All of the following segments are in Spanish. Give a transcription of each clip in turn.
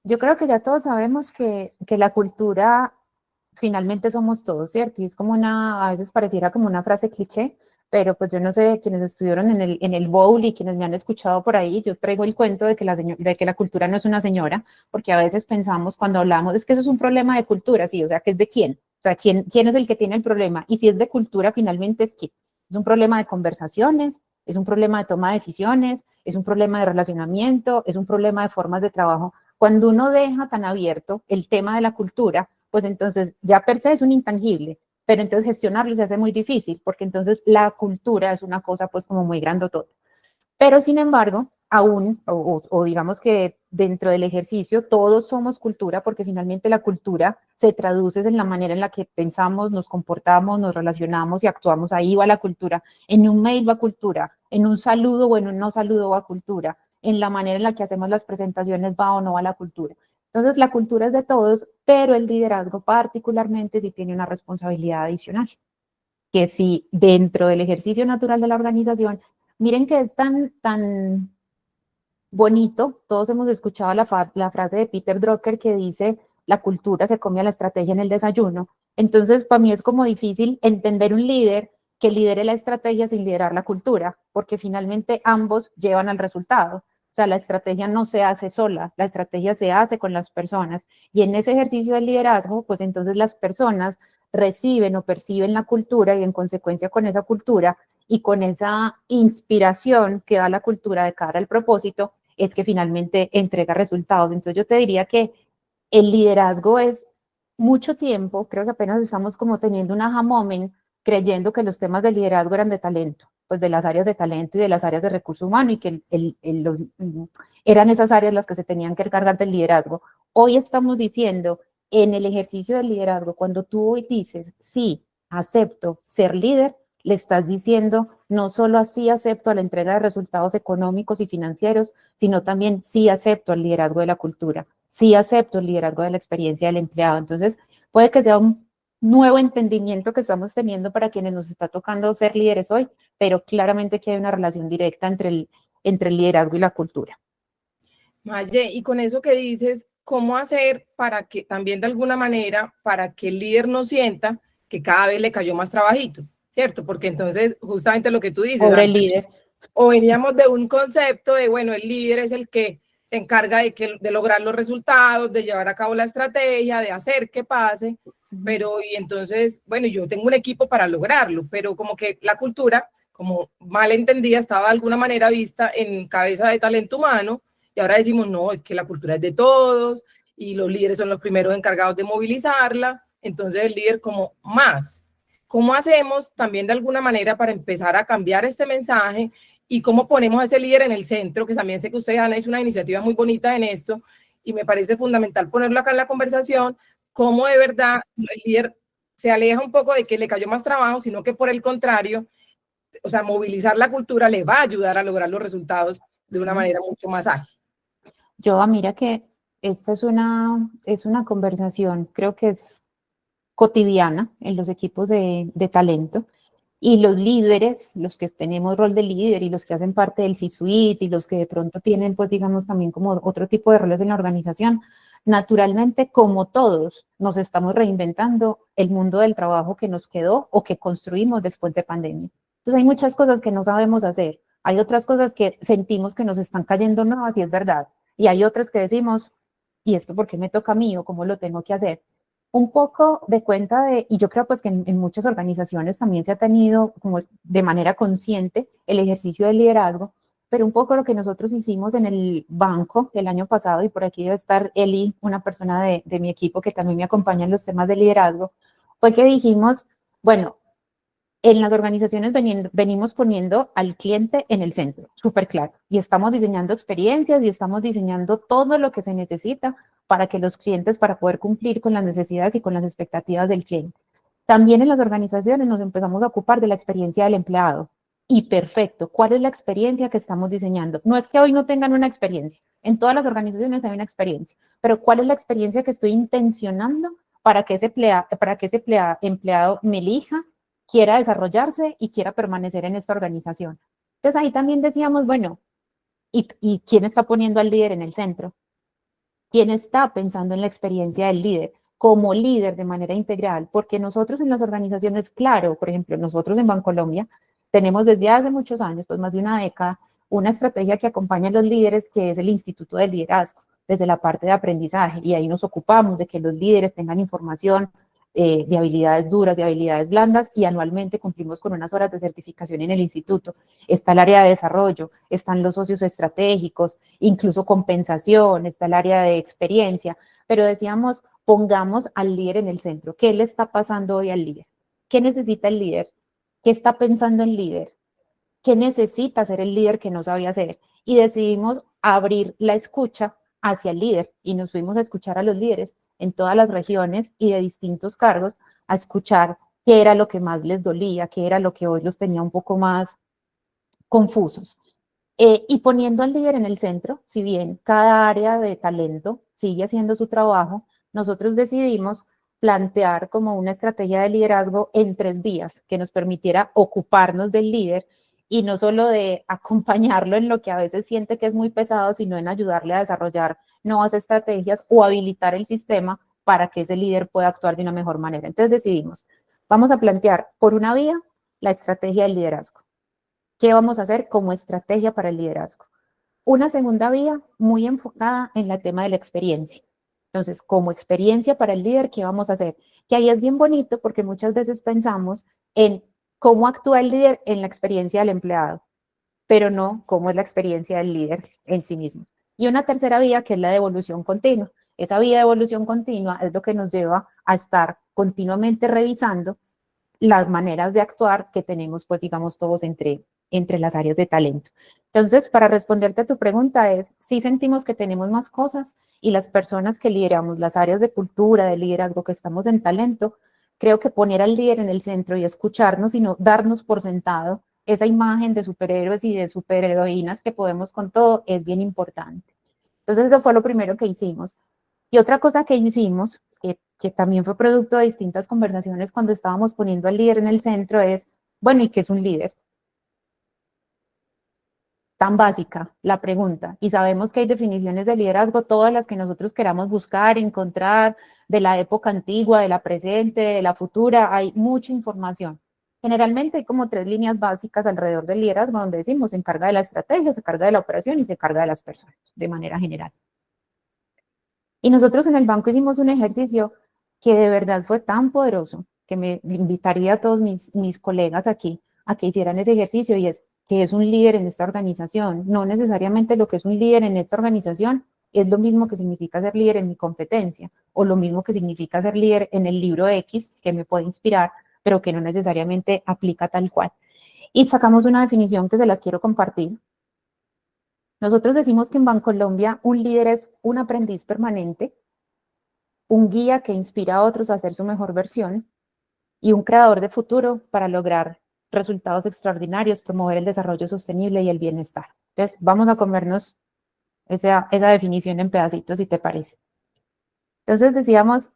Yo creo que ya todos sabemos que la cultura finalmente somos todos, ¿cierto? Y es como a veces pareciera como una frase cliché, pero pues yo no sé, quienes estuvieron en el bowl y quienes me han escuchado por ahí, yo traigo el cuento de que de que la cultura no es una señora, porque a veces pensamos cuando hablamos, es que eso es un problema de cultura, sí, o sea, ¿que es de quién? O sea, ¿quién es el que tiene el problema? Y si es de cultura, finalmente es quién. Es un problema de conversaciones, es un problema de toma de decisiones, es un problema de relacionamiento, es un problema de formas de trabajo. Cuando uno deja tan abierto el tema de la cultura, pues entonces ya per se es un intangible, pero entonces gestionarlo se hace muy difícil, porque entonces la cultura es una cosa pues como muy grandotota. Pero sin embargo, aún, o digamos que dentro del ejercicio, todos somos cultura, porque finalmente la cultura se traduce en la manera en la que pensamos, nos comportamos, nos relacionamos y actuamos. Ahí va la cultura. En un mail va cultura, en un saludo o en un no saludo va cultura, en la manera en la que hacemos las presentaciones va o no va la cultura. Entonces, la cultura es de todos, pero el liderazgo particularmente sí tiene una responsabilidad adicional, que si dentro del ejercicio natural de la organización, miren que es tan bonito, todos hemos escuchado la frase de Peter Drucker que dice, la cultura se come a la estrategia en el desayuno. Entonces, para mí es como difícil entender un líder que lidere la estrategia sin liderar la cultura, porque finalmente ambos llevan al resultado. O sea, la estrategia no se hace sola, la estrategia se hace con las personas. Y en ese ejercicio del liderazgo, pues entonces las personas reciben o perciben la cultura y en consecuencia con esa cultura y con esa inspiración que da la cultura de cara al propósito, es que finalmente entrega resultados. Entonces yo te diría que el liderazgo es mucho tiempo, creo que apenas estamos como teniendo un aha moment, creyendo que los temas de liderazgo eran de talento, pues de las áreas de talento y de las áreas de recurso humano y que eran esas áreas las que se tenían que encargar del liderazgo. Hoy estamos diciendo, en el ejercicio del liderazgo, cuando tú hoy dices, sí, acepto ser líder, le estás diciendo, no solo así acepto la entrega de resultados económicos y financieros, sino también sí acepto el liderazgo de la cultura, sí acepto el liderazgo de la experiencia del empleado. Entonces, puede que sea un nuevo entendimiento que estamos teniendo para quienes nos está tocando ser líderes hoy, pero claramente que hay una relación directa entre el liderazgo y la cultura. Maye, y con eso que dices, ¿cómo hacer para que también de alguna manera, para que el líder no sienta que cada vez le cayó más trabajito, ¿cierto? Porque entonces, justamente lo que tú dices, Pobre líder. o veníamos de un concepto de, bueno, el líder es el que se encarga de lograr los resultados, de llevar a cabo la estrategia, de hacer que pase, pero y entonces, bueno, yo tengo un equipo para lograrlo, pero como que la cultura, como mal entendida, estaba de alguna manera vista en cabeza de talento humano, y ahora decimos, no, es que la cultura es de todos, y los líderes son los primeros encargados de movilizarla, entonces el líder como más. ¿Cómo hacemos también de alguna manera para empezar a cambiar este mensaje y cómo ponemos a ese líder en el centro, que también sé que ustedes han hecho una iniciativa muy bonita en esto y me parece fundamental ponerlo acá en la conversación, cómo de verdad el líder se aleja un poco de que le cayó más trabajo, sino que por el contrario, o sea, movilizar la cultura le va a ayudar a lograr los resultados de una manera mucho más ágil. Mira que esta es una conversación, creo que es cotidiana en los equipos de talento. Y los líderes, los que tenemos rol de líder y los que hacen parte del C-suite y los que de pronto tienen, pues digamos, también como otro tipo de roles en la organización, naturalmente, como todos, nos estamos reinventando el mundo del trabajo que nos quedó o que construimos después de pandemia. Entonces hay muchas cosas que no sabemos hacer, hay otras cosas que sentimos que nos están cayendo nuevas y es verdad, y hay otras que decimos, ¿y esto por qué me toca a mí o cómo lo tengo que hacer? Un poco de cuenta y yo creo pues que en muchas organizaciones también se ha tenido como de manera consciente el ejercicio del liderazgo, pero un poco lo que nosotros hicimos en el banco el año pasado, y por aquí debe estar Eli, una persona de mi equipo que también me acompaña en los temas de liderazgo, fue que dijimos, bueno, en las organizaciones venimos poniendo al cliente en el centro, súper claro, y estamos diseñando experiencias y estamos diseñando todo lo que se necesita para que los clientes, para poder cumplir con las necesidades y con las expectativas del cliente. También en las organizaciones nos empezamos a ocupar de la experiencia del empleado. Y perfecto, ¿cuál es la experiencia que estamos diseñando? No es que hoy no tengan una experiencia, en todas las organizaciones hay una experiencia, pero ¿cuál es la experiencia que estoy intencionando para que empleado me elija, quiera desarrollarse y quiera permanecer en esta organización? Entonces ahí también decíamos, bueno, ¿y quién está poniendo al líder en el centro? ¿Quién está pensando en la experiencia del líder? Como líder de manera integral, porque nosotros en las organizaciones, claro, por ejemplo, nosotros en Bancolombia tenemos desde hace muchos años, pues más de una década, una estrategia que acompaña a los líderes, que es el Instituto del Liderazgo, desde la parte de aprendizaje, y ahí nos ocupamos de que los líderes tengan información de habilidades duras, de habilidades blandas, y anualmente cumplimos con unas horas de certificación en el instituto. Está el área de desarrollo, están los socios estratégicos, incluso compensación, está el área de experiencia, pero decíamos, pongamos al líder en el centro. ¿Qué le está pasando hoy al líder? ¿Qué necesita el líder? ¿Qué está pensando el líder? ¿Qué necesita ser el líder que no sabía hacer? Y decidimos abrir la escucha hacia el líder y nos fuimos a escuchar a los líderes en todas las regiones y de distintos cargos, a escuchar qué era lo que más les dolía, qué era lo que hoy los tenía un poco más confusos. Y poniendo al líder en el centro, si bien cada área de talento sigue haciendo su trabajo, nosotros decidimos plantear como una estrategia de liderazgo en 3 vías que nos permitiera ocuparnos del líder y no solo de acompañarlo en lo que a veces siente que es muy pesado, sino en ayudarle a desarrollar nuevas estrategias o habilitar el sistema para que ese líder pueda actuar de una mejor manera. Entonces decidimos, vamos a plantear por una vía la estrategia del liderazgo. ¿Qué vamos a hacer como estrategia para el liderazgo? Una segunda vía muy enfocada en el tema de la experiencia. Entonces, como experiencia para el líder, ¿qué vamos a hacer? Que ahí es bien bonito porque muchas veces pensamos en cómo actúa el líder en la experiencia del empleado, pero no cómo es la experiencia del líder en sí mismo. Y una tercera vía que es la de evolución continua. Esa vía de evolución continua es lo que nos lleva a estar continuamente revisando las maneras de actuar que tenemos, pues digamos, todos entre las áreas de talento. Entonces, para responderte a tu pregunta es, sí sentimos que tenemos más cosas y las personas que lideramos las áreas de cultura, de liderazgo, que estamos en talento, creo que poner al líder en el centro y escucharnos y no darnos por sentado esa imagen de superhéroes y de superheroínas que podemos con todo es bien importante. Entonces, eso fue lo primero que hicimos. Y otra cosa que hicimos, que también fue producto de distintas conversaciones cuando estábamos poniendo al líder en el centro, es, bueno, ¿y qué es un líder? Tan básica la pregunta. Y sabemos que hay definiciones de liderazgo, todas las que nosotros queramos buscar, encontrar, de la época antigua, de la presente, de la futura, hay mucha información. Generalmente hay como 3 líneas básicas alrededor del liderazgo donde decimos se encarga de la estrategia, se encarga de la operación y se encarga de las personas, de manera general. Y nosotros en el banco hicimos un ejercicio que de verdad fue tan poderoso que me invitaría a todos mis colegas aquí a que hicieran ese ejercicio y es que es un líder en esta organización. No necesariamente lo que es un líder en esta organización es lo mismo que significa ser líder en mi competencia o lo mismo que significa ser líder en el libro X que me puede inspirar, pero que no necesariamente aplica tal cual. Y sacamos una definición que se las quiero compartir. Nosotros decimos que en Bancolombia un líder es un aprendiz permanente, un guía que inspira a otros a ser su mejor versión y un creador de futuro para lograr resultados extraordinarios, promover el desarrollo sostenible y el bienestar. Entonces, vamos a comernos esa definición en pedacitos, si te parece. Entonces, decíamos,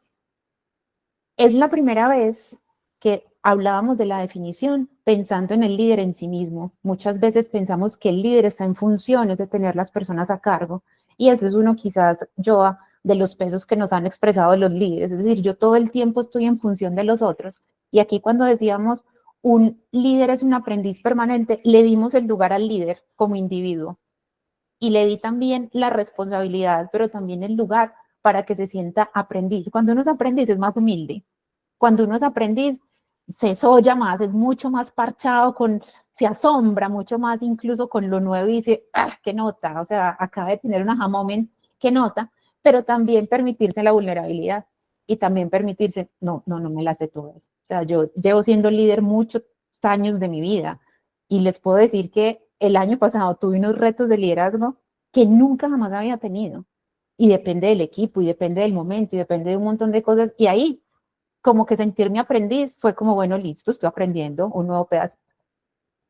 es la primera vez que hablábamos de la definición pensando en el líder en sí mismo. Muchas veces pensamos que el líder está en funciones de tener las personas a cargo y ese es uno quizás, yo, de los pesos que nos han expresado los líderes. Es decir, yo todo el tiempo estoy en función de los otros y aquí cuando decíamos un líder es un aprendiz permanente, le dimos el lugar al líder como individuo y le di también la responsabilidad, pero también el lugar para que se sienta aprendiz. Cuando uno es aprendiz es más humilde. Cuando uno es aprendiz se solla más, es mucho más parchado, se asombra mucho más incluso con lo nuevo y dice, ah, qué nota, o sea, acaba de tener una aha moment, qué nota, pero también permitirse la vulnerabilidad y también permitirse, no me la sé todas. O sea, yo llevo siendo líder muchos años de mi vida y les puedo decir que el año pasado tuve unos retos de liderazgo que nunca jamás había tenido. Y depende del equipo, y depende del momento, y depende de un montón de cosas. Y ahí, como que sentirme aprendiz, fue como, bueno, listo, estoy aprendiendo un nuevo pedacito.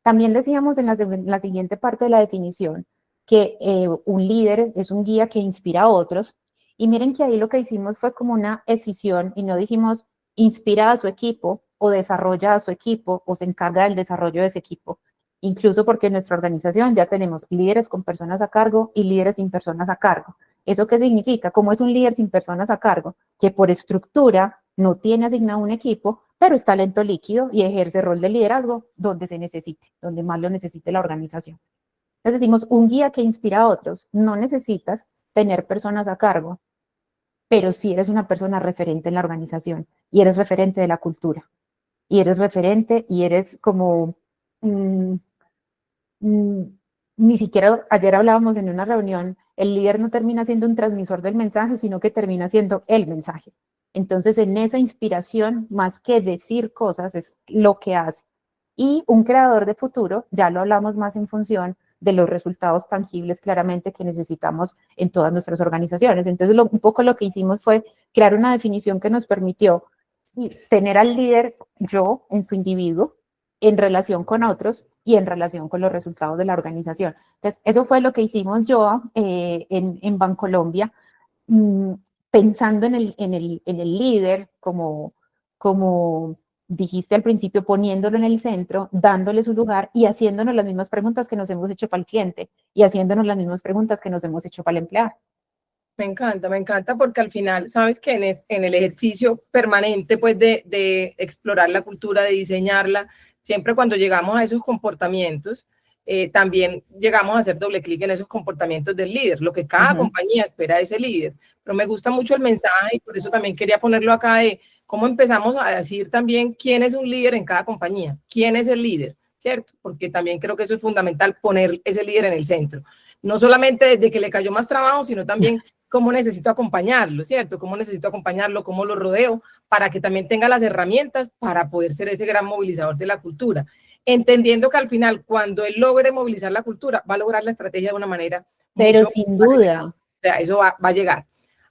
También decíamos en la siguiente parte de la definición que un líder es un guía que inspira a otros. Y miren que ahí lo que hicimos fue como una escisión y no dijimos inspira a su equipo o desarrolla a su equipo o se encarga del desarrollo de ese equipo. incluso porque en nuestra organización ya tenemos líderes con personas a cargo y líderes sin personas a cargo. ¿Eso qué significa? Como es un líder sin personas a cargo, que por estructura no tiene asignado un equipo, pero es talento líquido y ejerce rol de liderazgo donde se necesite, donde más lo necesite la organización. Entonces decimos, un guía que inspira a otros, no necesitas tener personas a cargo, pero sí eres una persona referente en la organización y eres referente de la cultura y eres referente y eres como, mmm, mmm, ni siquiera ayer hablábamos en una reunión, el líder no termina siendo un transmisor del mensaje, sino que termina siendo el mensaje. Entonces, en esa inspiración, más que decir cosas, es lo que hace. Y un creador de futuro, ya lo hablamos más en función de los resultados tangibles claramente que necesitamos en todas nuestras organizaciones. Entonces, un poco lo que hicimos fue crear una definición que nos permitió tener al líder yo en su individuo, en relación con otros y en relación con los resultados de la organización. Entonces, eso fue lo que hicimos yo en Bancolombia, pensando en el líder como dijiste al principio, poniéndolo en el centro, dándole su lugar y haciéndonos las mismas preguntas que nos hemos hecho para el cliente y haciéndonos las mismas preguntas que nos hemos hecho para el empleado. Me encanta porque al final, sabes que en el ejercicio permanente pues de explorar la cultura, de diseñarla, siempre cuando llegamos a esos comportamientos, también llegamos a hacer doble clic en esos comportamientos del líder, lo que cada compañía espera de ese líder. Pero me gusta mucho el mensaje y por eso también quería ponerlo acá de cómo empezamos a decir también quién es un líder en cada compañía, quién es el líder, ¿cierto? Porque también creo que eso es fundamental, poner ese líder en el centro. No solamente desde que le cayó más trabajo, sino también cómo necesito acompañarlo, ¿cierto? Cómo necesito acompañarlo, cómo lo rodeo, para que también tenga las herramientas para poder ser ese gran movilizador de la cultura. Entendiendo que al final, cuando él logre movilizar la cultura, va a lograr la estrategia de una manera pero mucho sin más duda. efectiva. O sea, eso va a llegar.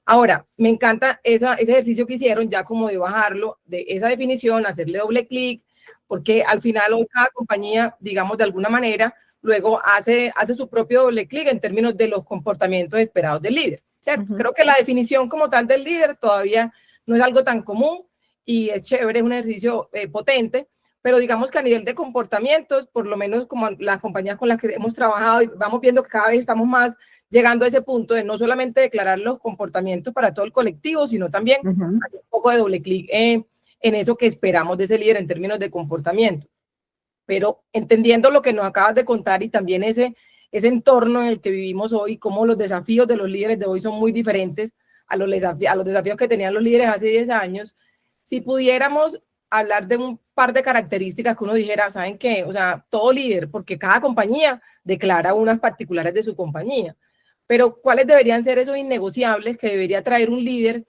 Ahora, me encanta ese ejercicio que hicieron, ya como de bajarlo, de esa definición, hacerle doble clic, porque al final hoy cada compañía, digamos, de alguna manera, luego hace su propio doble clic en términos de los comportamientos esperados del líder. ¿Cierto? Creo que la definición como tal del líder todavía no es algo tan común y es chévere, es un ejercicio potente, pero digamos que a nivel de comportamientos, por lo menos como las compañías con las que hemos trabajado, vamos viendo que cada vez estamos más llegando a ese punto de no solamente declarar los comportamientos para todo el colectivo, sino también hacer un poco de doble clic en eso que esperamos de ese líder en términos de comportamiento. Pero entendiendo lo que nos acabas de contar y también ese entorno en el que vivimos hoy, cómo los desafíos de los líderes de hoy son muy diferentes a los desafíos que tenían los líderes hace 10 años, si pudiéramos hablar de un par de características que uno dijera, ¿saben qué? O sea, todo líder, porque cada compañía declara unas particulares de su compañía, pero ¿cuáles deberían ser esos innegociables que debería traer un líder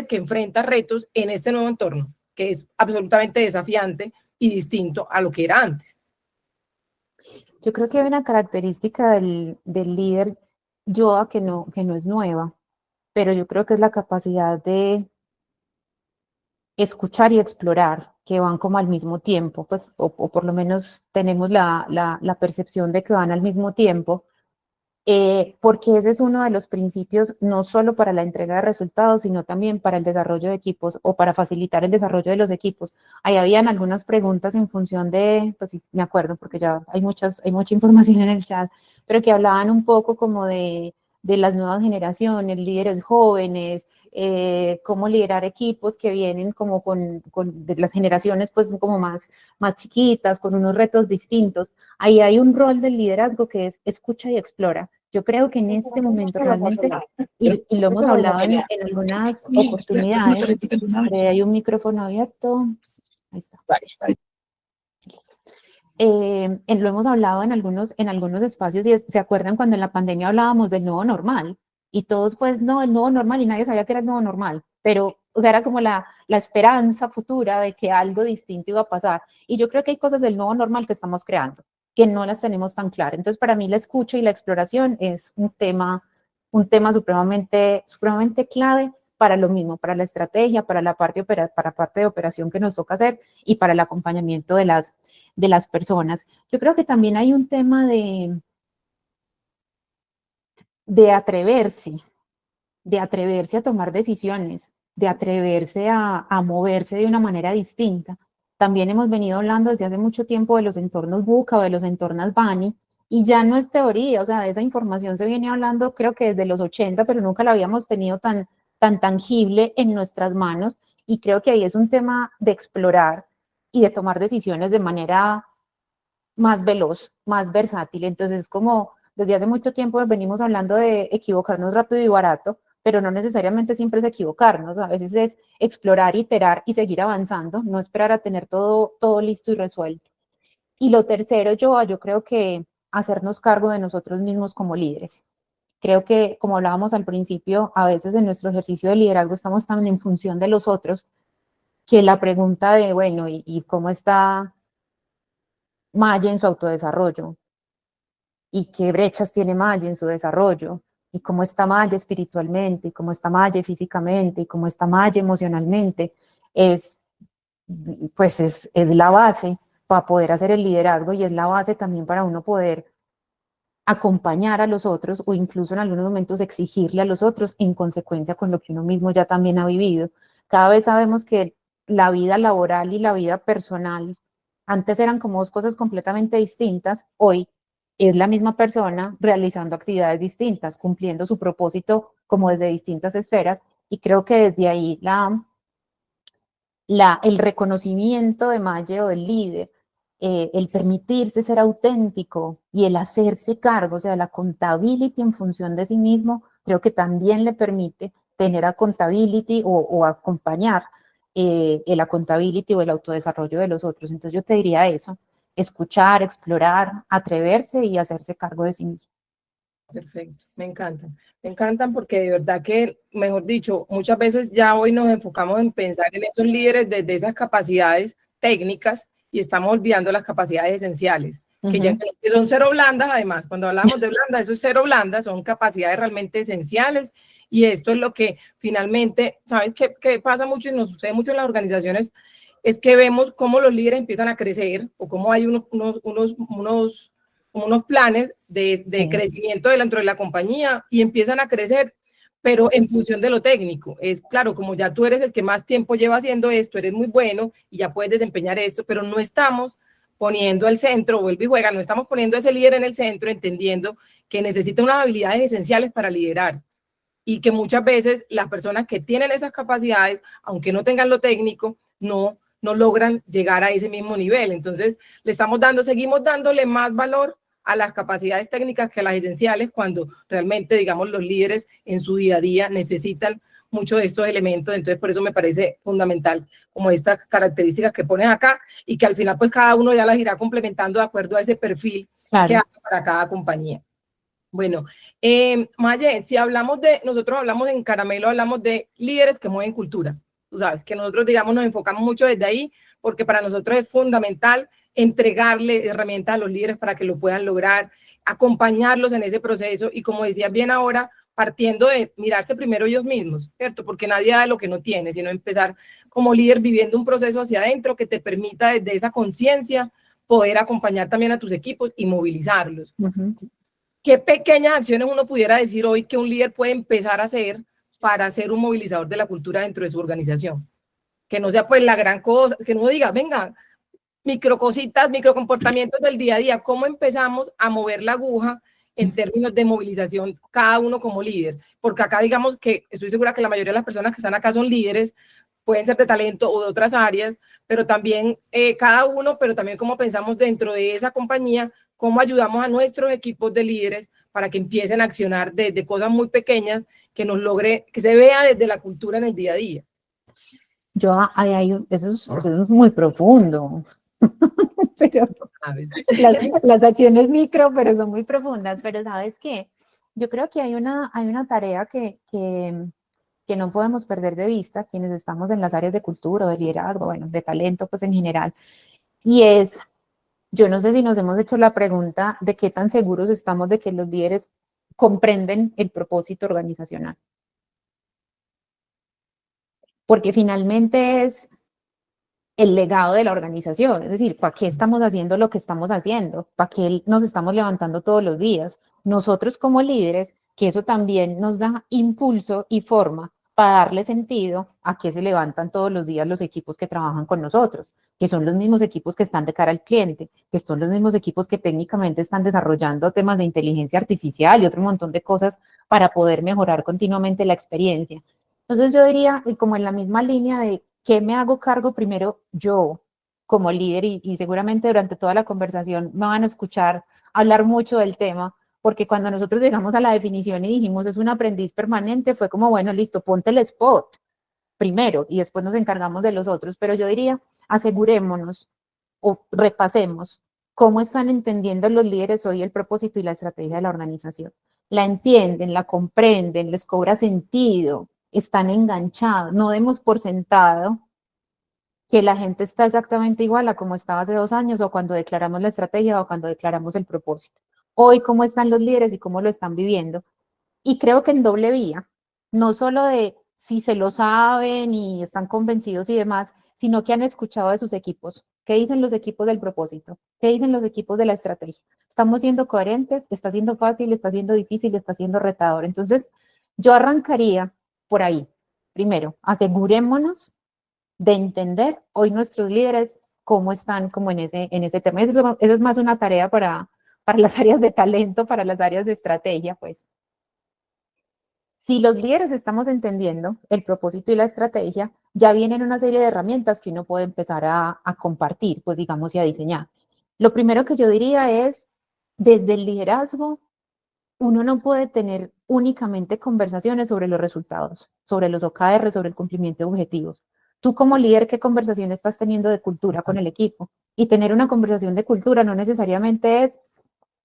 que enfrenta retos en este nuevo entorno, que es absolutamente desafiante y distinto a lo que era antes? Yo creo que hay una característica del líder Yoda que no es nueva, pero yo creo que es la capacidad de escuchar y explorar, que van como al mismo tiempo, pues, o por lo menos tenemos la percepción de que van al mismo tiempo, porque ese es uno de los principios no solo para la entrega de resultados, sino también para el desarrollo de equipos o para facilitar el desarrollo de los equipos. Ahí habían algunas preguntas en función de, pues sí, me acuerdo, porque ya hay mucha información en el chat, pero que hablaban un poco como de las nuevas generaciones, líderes jóvenes, cómo liderar equipos que vienen como de las generaciones pues como más chiquitas, con unos retos distintos. Ahí hay un rol del liderazgo que es escucha y explora. Yo creo que en este momento realmente, y lo hemos hablado en algunas oportunidades, hay un micrófono abierto, ahí está. Lo hemos hablado en algunos espacios y se acuerdan cuando en la pandemia hablábamos del nuevo normal y todos pues no, el nuevo normal y nadie sabía que era el nuevo normal, pero o sea, era como la esperanza futura de que algo distinto iba a pasar y yo creo que hay cosas del nuevo normal que estamos creando que no las tenemos tan claras. Entonces para mí la escucha y la exploración es un tema supremamente clave para lo mismo, para la estrategia, para la parte de operación que nos toca hacer y para el acompañamiento de las personas. Yo creo que también hay un tema de atreverse a tomar decisiones, de atreverse a moverse de una manera distinta. también hemos venido hablando desde hace mucho tiempo de los entornos VUCA o de los entornos BANI, y ya no es teoría, o sea, de esa información se viene hablando creo que desde los 80, pero nunca la habíamos tenido tan tangible en nuestras manos, y creo que ahí es un tema de explorar y de tomar decisiones de manera más veloz, más versátil. Entonces, como desde hace mucho tiempo venimos hablando de equivocarnos rápido y barato, pero no necesariamente siempre es equivocarnos, a veces es explorar, iterar y seguir avanzando, no esperar a tener todo listo y resuelto. Y lo tercero, yo creo que hacernos cargo de nosotros mismos como líderes. Creo que, como hablábamos al principio, a veces en nuestro ejercicio de liderazgo estamos tan en función de los otros que la pregunta de, bueno, ¿y cómo está Maya en su autodesarrollo? ¿Y qué brechas tiene Maya en su desarrollo? ¿Y cómo está Maya espiritualmente? ¿Y cómo está Maya físicamente? ¿Y cómo está Maya emocionalmente? Es, pues es la base para poder hacer el liderazgo, y es la base también para uno poder acompañar a los otros, o incluso en algunos momentos exigirle a los otros en consecuencia con lo que uno mismo ya también ha vivido. Cada vez sabemos que la vida laboral y la vida personal antes eran como dos cosas completamente distintas, hoy es la misma persona realizando actividades distintas, cumpliendo su propósito como desde distintas esferas, y creo que desde ahí el reconocimiento de Maye o del líder, el permitirse ser auténtico y el hacerse cargo, o sea, la accountability en función de sí mismo, creo que también le permite tener accountability o acompañar el accountability o el autodesarrollo de los otros. Entonces yo te diría eso, escuchar, explorar, atreverse y hacerse cargo de sí mismo. Perfecto, me encantan porque de verdad que, mejor dicho, muchas veces ya hoy nos enfocamos en pensar en esos líderes desde esas capacidades técnicas y estamos olvidando las capacidades esenciales, que ya que son cero blandas. Además, cuando hablamos de blanda, eso es cero blandas, son capacidades realmente esenciales, y esto es lo que finalmente, ¿sabes qué pasa mucho y nos sucede mucho en las organizaciones? Es que vemos cómo los líderes empiezan a crecer, o cómo hay unos planes de crecimiento dentro de la compañía, y empiezan a crecer, pero en función de lo técnico. Es claro, como ya tú eres el que más tiempo lleva haciendo esto, eres muy bueno y ya puedes desempeñar esto, pero no estamos poniendo al centro, vuelve y juega, no estamos poniendo a ese líder en el centro, entendiendo que necesita unas habilidades esenciales para liderar, y que muchas veces las personas que tienen esas capacidades, aunque no tengan lo técnico, no logran llegar a ese mismo nivel. Entonces, seguimos dándole más valor a las capacidades técnicas que a las esenciales, cuando realmente, digamos, los líderes en su día a día necesitan mucho de estos elementos. Entonces, por eso me parece fundamental como estas características que pones acá, y que al final pues cada uno ya las irá complementando de acuerdo a ese perfil que haga para cada compañía. Bueno, Maye, si nosotros hablamos en Caramelo, hablamos de líderes que mueven cultura. Tú sabes que nosotros, digamos, nos enfocamos mucho desde ahí, porque para nosotros es fundamental entregarle herramientas a los líderes para que lo puedan lograr, acompañarlos en ese proceso, y como decías bien ahora, partiendo de mirarse primero ellos mismos, ¿cierto? Porque nadie da lo que no tiene, sino empezar como líder viviendo un proceso hacia adentro que te permita desde esa conciencia poder acompañar también a tus equipos y movilizarlos. ¿Qué pequeñas acciones uno pudiera decir hoy que un líder puede empezar a hacer para ser un movilizador de la cultura dentro de su organización? Que no sea pues la gran cosa, que no diga, venga, micro cositas, micro comportamientos del día a día. ¿Cómo empezamos a mover la aguja en términos de movilización cada uno como líder? Porque acá, digamos, que estoy segura que la mayoría de las personas que están acá son líderes, pueden ser de talento o de otras áreas, pero también cada uno, pero también cómo pensamos dentro de esa compañía, cómo ayudamos a nuestros equipos de líderes para que empiecen a accionar desde cosas muy pequeñas, que se vea desde la cultura en el día a día. Eso es muy profundo. Pero las acciones micro, pero son muy profundas. Pero ¿sabes qué? Yo creo que hay una tarea que no podemos perder de vista quienes estamos en las áreas de cultura, de liderazgo, bueno, de talento, pues en general. Y es, yo no sé si nos hemos hecho la pregunta de qué tan seguros estamos de que los líderes comprenden el propósito organizacional. Porque finalmente es el legado de la organización, es decir, ¿para qué estamos haciendo lo que estamos haciendo? ¿Para qué nos estamos levantando todos los días? Nosotros como líderes, que eso también nos da impulso y forma para darle sentido a qué se levantan todos los días los equipos que trabajan con nosotros. que son los mismos equipos que están de cara al cliente, que son los mismos equipos que técnicamente están desarrollando temas de inteligencia artificial y otro montón de cosas para poder mejorar continuamente la experiencia. Entonces yo diría, y como en la misma línea de qué me hago cargo primero yo como líder, y seguramente durante toda la conversación me van a escuchar hablar mucho del tema, porque cuando nosotros llegamos a la definición y dijimos es un aprendiz permanente, fue como, bueno, listo, ponte el spot primero y después nos encargamos de los otros, pero yo diría, asegurémonos o repasemos cómo están entendiendo los líderes hoy el propósito y la estrategia de la organización. La entienden, la comprenden, les cobra sentido, están enganchados, no demos por sentado que la gente está exactamente igual a como estaba hace 2 años o cuando declaramos la estrategia o cuando declaramos el propósito. Hoy, cómo están los líderes y cómo lo están viviendo. Y creo que en doble vía, no solo de si se lo saben y están convencidos y demás, sino que han escuchado de sus equipos. ¿Qué dicen los equipos del propósito? ¿Qué dicen los equipos de la estrategia? ¿Estamos siendo coherentes? ¿Está siendo fácil? ¿Está siendo difícil? ¿Está siendo retador? Entonces, yo arrancaría por ahí. Primero, asegurémonos de entender hoy nuestros líderes cómo están como en ese tema. Eso es más una tarea para las áreas de talento, para las áreas de estrategia, pues. Si los líderes estamos entendiendo el propósito y la estrategia, ya vienen una serie de herramientas que uno puede empezar a compartir, pues digamos, y a diseñar. Lo primero que yo diría es, desde el liderazgo, uno no puede tener únicamente conversaciones sobre los resultados, sobre los OKR, sobre el cumplimiento de objetivos. Tú como líder, ¿qué conversación estás teniendo de cultura con el equipo? Y tener una conversación de cultura no necesariamente es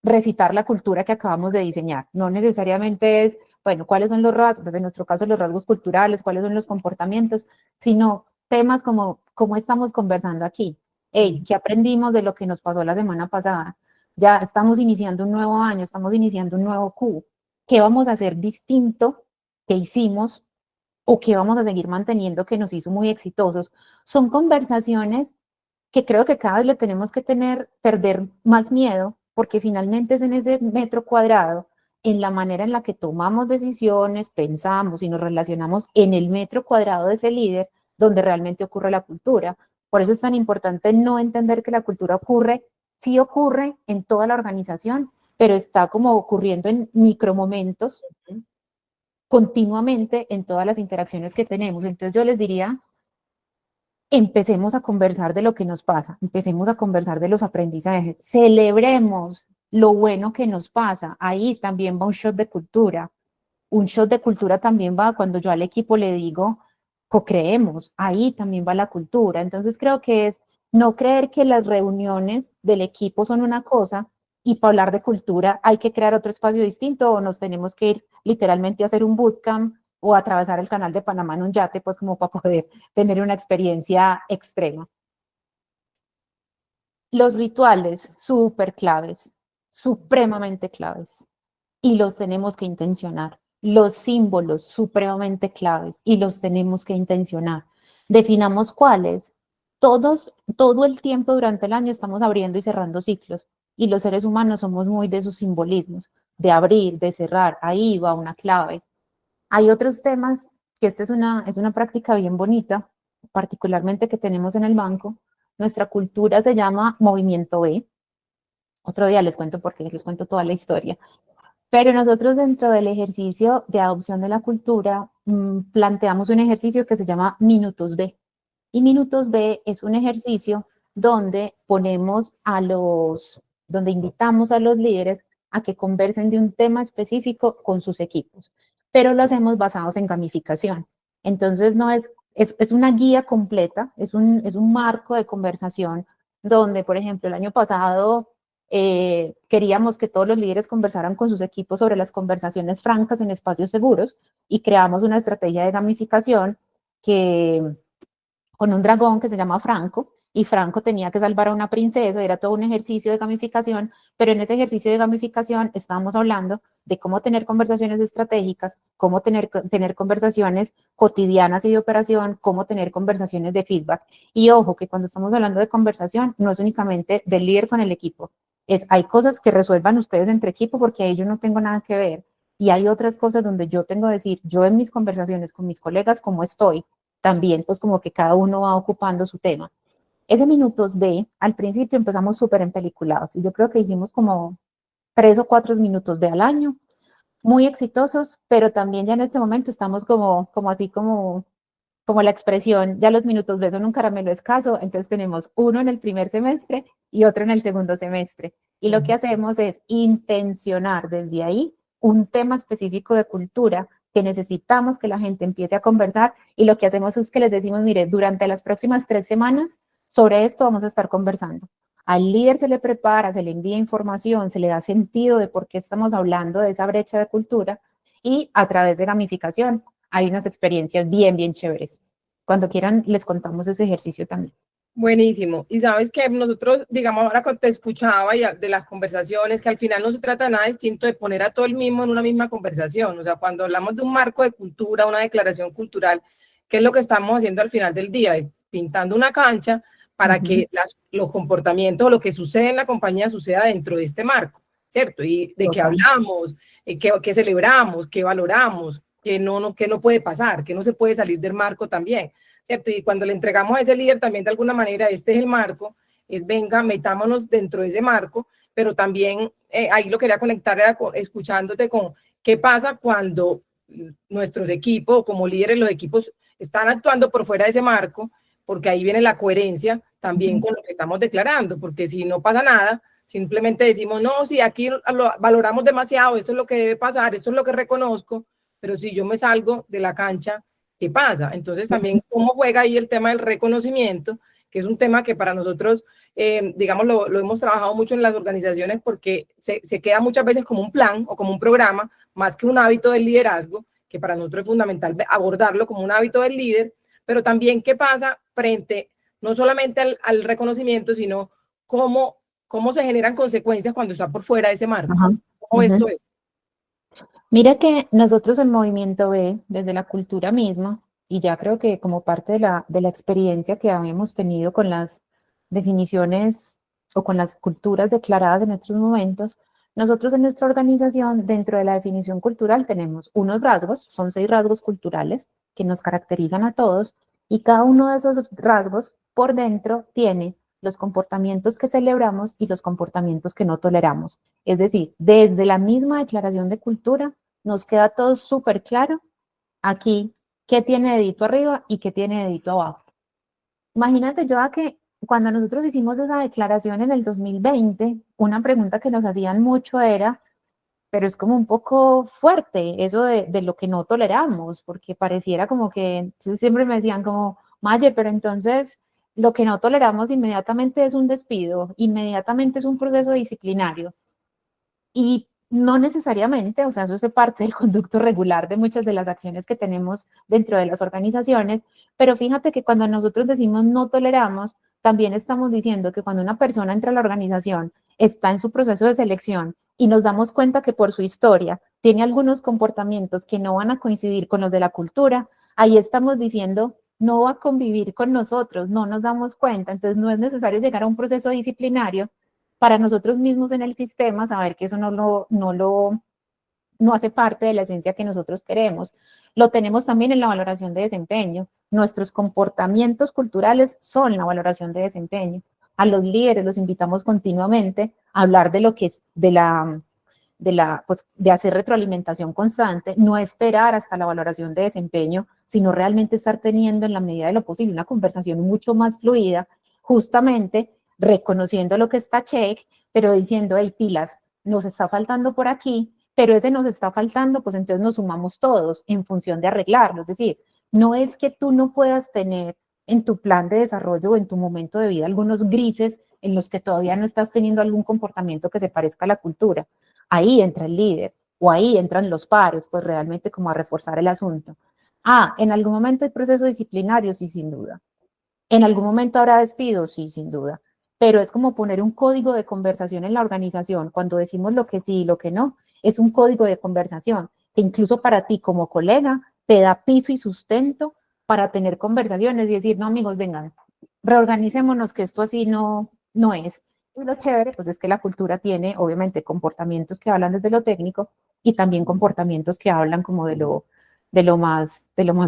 recitar la cultura que acabamos de diseñar, no necesariamente es, bueno, cuáles son los rasgos, pues en nuestro caso los rasgos culturales, cuáles son los comportamientos, sino temas como cómo estamos conversando aquí. Hey, ¿qué aprendimos de lo que nos pasó la semana pasada? Ya estamos iniciando un nuevo año, estamos iniciando un nuevo Q. ¿Qué vamos a hacer distinto que hicimos o qué vamos a seguir manteniendo que nos hizo muy exitosos? Son conversaciones que creo que cada vez le tenemos que perder más miedo, porque finalmente es en ese metro cuadrado, en la manera en la que tomamos decisiones, pensamos y nos relacionamos en el metro cuadrado de ese líder, donde realmente ocurre la cultura. Por eso es tan importante no entender que la cultura ocurre, sí ocurre en toda la organización, pero está como ocurriendo en micromomentos continuamente en todas las interacciones que tenemos. Entonces yo les diría, empecemos a conversar de lo que nos pasa, empecemos a conversar de los aprendizajes, celebremos lo bueno que nos pasa. Ahí también va un shot de cultura. Un shot de cultura también va cuando yo al equipo le digo, co-creemos, ahí también va la cultura. Entonces creo que es no creer que las reuniones del equipo son una cosa y para hablar de cultura hay que crear otro espacio distinto o nos tenemos que ir literalmente a hacer un bootcamp o atravesar el canal de Panamá en un yate, pues como para poder tener una experiencia extrema. Los rituales, súper claves, supremamente claves, y los tenemos que intencionar. Los símbolos, supremamente claves, y los tenemos que intencionar. Definamos cuáles. Todo el tiempo durante el año estamos abriendo y cerrando ciclos, y los seres humanos somos muy de esos simbolismos, de abrir, de cerrar, ahí va una clave. Hay otros temas que esta es una práctica bien bonita, particularmente que tenemos en el banco. Nuestra cultura se llama Movimiento B. Otro día les cuento por qué, les cuento toda la historia. Pero nosotros dentro del ejercicio de adopción de la cultura planteamos un ejercicio que se llama Minutos B. Y Minutos B es un ejercicio donde donde invitamos a los líderes a que conversen de un tema específico con sus equipos, pero lo hacemos basados en gamificación. Entonces no es una guía completa, es un marco de conversación donde, por ejemplo, el año pasado queríamos que todos los líderes conversaran con sus equipos sobre las conversaciones francas en espacios seguros y creamos una estrategia de gamificación con un dragón que se llama Franco, y Franco tenía que salvar a una princesa, era todo un ejercicio de gamificación, pero en ese ejercicio de gamificación estábamos hablando de cómo tener conversaciones estratégicas, cómo tener conversaciones cotidianas y de operación, cómo tener conversaciones de feedback. Y ojo, que cuando estamos hablando de conversación, no es únicamente del líder con el equipo, hay cosas que resuelvan ustedes entre equipo porque ahí yo no tengo nada que ver. Y hay otras cosas donde yo tengo que decir, yo en mis conversaciones con mis colegas, cómo estoy, también pues como que cada uno va ocupando su tema. Ese minutos B, al principio empezamos súper empeliculados, y yo creo que hicimos como 3 o 4 minutos B al año, muy exitosos, pero también ya en este momento estamos como así como la expresión, ya los minutos B son un caramelo escaso, entonces tenemos uno en el primer semestre y otro en el segundo semestre. Y lo que hacemos es intencionar desde ahí un tema específico de cultura que necesitamos que la gente empiece a conversar, y lo que hacemos es que les decimos, mire, durante las próximas 3 semanas sobre esto vamos a estar conversando. Al líder se le prepara, se le envía información, se le da sentido de por qué estamos hablando de esa brecha de cultura, y a través de gamificación hay unas experiencias bien chéveres. Cuando quieran les contamos ese ejercicio también. Buenísimo. Y sabes que nosotros, digamos, ahora cuando te escuchaba y de las conversaciones, que al final no se trata de nada distinto de poner a todo el mismo en una misma conversación. O sea, cuando hablamos de un marco de cultura, una declaración cultural, ¿qué es lo que estamos haciendo al final del día? Es pintando una cancha para que los comportamientos o lo que sucede en la compañía suceda dentro de este marco, ¿cierto? Y de qué hablamos, qué celebramos, qué valoramos, que no puede pasar, que no se puede salir del marco también, ¿cierto? Y cuando le entregamos a ese líder también de alguna manera, este es el marco, es venga, metámonos dentro de ese marco, pero también ahí lo quería conectar era escuchándote con qué pasa cuando nuestros equipos, como líderes, los equipos están actuando por fuera de ese marco, porque ahí viene la coherencia también con lo que estamos declarando, porque si no pasa nada, simplemente decimos, no, si aquí lo valoramos demasiado, esto es lo que debe pasar, esto es lo que reconozco, pero si yo me salgo de la cancha, ¿qué pasa? Entonces también cómo juega ahí el tema del reconocimiento, que es un tema que para nosotros, digamos, lo hemos trabajado mucho en las organizaciones porque se queda muchas veces como un plan o como un programa, más que un hábito del liderazgo, que para nosotros es fundamental abordarlo como un hábito del líder, pero también qué pasa frente no solamente al reconocimiento, sino cómo se generan consecuencias cuando está por fuera de ese marco. ¿Cómo esto es? Mira que nosotros en Movimiento B, desde la cultura misma, y ya creo que como parte de la experiencia que habíamos tenido con las definiciones o con las culturas declaradas en estos momentos, nosotros en nuestra organización, dentro de la definición cultural, tenemos unos rasgos, son 6 rasgos culturales que nos caracterizan a todos, y cada uno de esos rasgos por dentro tiene los comportamientos que celebramos y los comportamientos que no toleramos. Es decir, desde la misma declaración de cultura, nos queda todo súper claro aquí qué tiene dedito arriba y qué tiene dedito abajo. Imagínate yo a que cuando nosotros hicimos esa declaración en el 2020, una pregunta que nos hacían mucho era, pero es como un poco fuerte eso de lo que no toleramos, porque pareciera como que siempre me decían como, Maye, pero entonces lo que no toleramos inmediatamente es un despido, inmediatamente es un proceso disciplinario. Y no necesariamente, o sea, eso es parte del conducto regular de muchas de las acciones que tenemos dentro de las organizaciones, pero fíjate que cuando nosotros decimos no toleramos, también estamos diciendo que cuando una persona entra a la organización, está en su proceso de selección y nos damos cuenta que por su historia tiene algunos comportamientos que no van a coincidir con los de la cultura, ahí estamos diciendo no va a convivir con nosotros, no nos damos cuenta, entonces no es necesario llegar a un proceso disciplinario para nosotros mismos en el sistema, saber que eso no hace parte de la esencia que nosotros queremos. Lo tenemos también en la valoración de desempeño. Nuestros comportamientos culturales son la valoración de desempeño. A los líderes los invitamos continuamente a hablar de lo que es pues, de hacer retroalimentación constante, no esperar hasta la valoración de desempeño, sino realmente estar teniendo en la medida de lo posible una conversación mucho más fluida, justamente reconociendo lo que está check, pero diciendo, hey, pilas, nos está faltando por aquí, pero ese nos está faltando, pues entonces nos sumamos todos en función de arreglarlo. Es decir, no es que tú no puedas tener en tu plan de desarrollo o en tu momento de vida algunos grises en los que todavía no estás teniendo algún comportamiento que se parezca a la cultura. Ahí entra el líder o ahí entran los pares, pues realmente como a reforzar el asunto. En algún momento hay proceso disciplinario, sí, sin duda. En algún momento habrá despidos, sí, sin duda. Pero es como poner un código de conversación en la organización. Cuando decimos lo que sí y lo que no, es un código de conversación que incluso para ti como colega te da piso y sustento para tener conversaciones y decir, no, amigos, vengan, reorganicémonos que esto así no es. Y lo chévere, pues es que la cultura tiene, obviamente, comportamientos que hablan desde lo técnico y también comportamientos que hablan como de lo más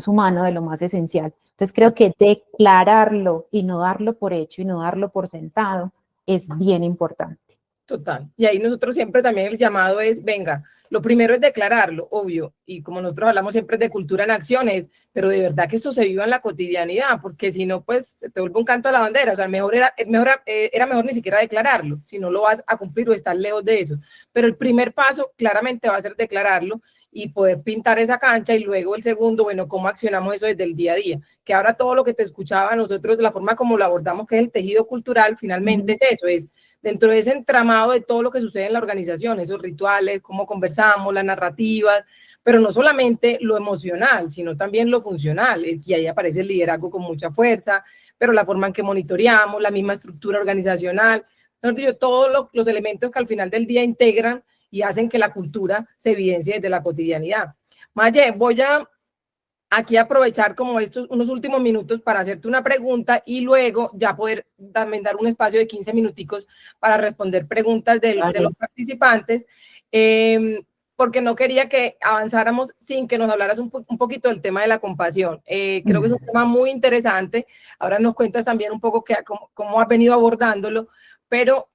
humano, de lo más esencial. Entonces creo que declararlo y no darlo por hecho y no darlo por sentado es bien importante. Total. Y ahí nosotros siempre también el llamado es, venga, lo primero es declararlo, obvio, y como nosotros hablamos siempre de cultura en acciones, pero de verdad que eso se viva en la cotidianidad, porque si no, pues te vuelve un canto a la bandera, o sea, era mejor ni siquiera declararlo, si no lo vas a cumplir o estás lejos de eso. Pero el primer paso claramente va a ser declararlo y poder pintar esa cancha, y luego el segundo, bueno, cómo accionamos eso desde el día a día, que ahora todo lo que te escuchaba nosotros, la forma como lo abordamos, que es el tejido cultural, finalmente es eso, es dentro de ese entramado de todo lo que sucede en la organización, esos rituales, cómo conversamos, las narrativas, pero no solamente lo emocional, sino también lo funcional, y ahí aparece el liderazgo con mucha fuerza, pero la forma en que monitoreamos, la misma estructura organizacional, todos los elementos que al final del día integran y hacen que la cultura se evidencie desde la cotidianidad. Maye, voy a aquí aprovechar como estos unos últimos minutos para hacerte una pregunta y luego ya poder también dar un espacio de 15 minuticos para responder preguntas de los participantes, porque no quería que avanzáramos sin que nos hablaras un poquito del tema de la compasión. Creo que es un tema muy interesante. Ahora nos cuentas también un poco cómo has venido abordándolo, pero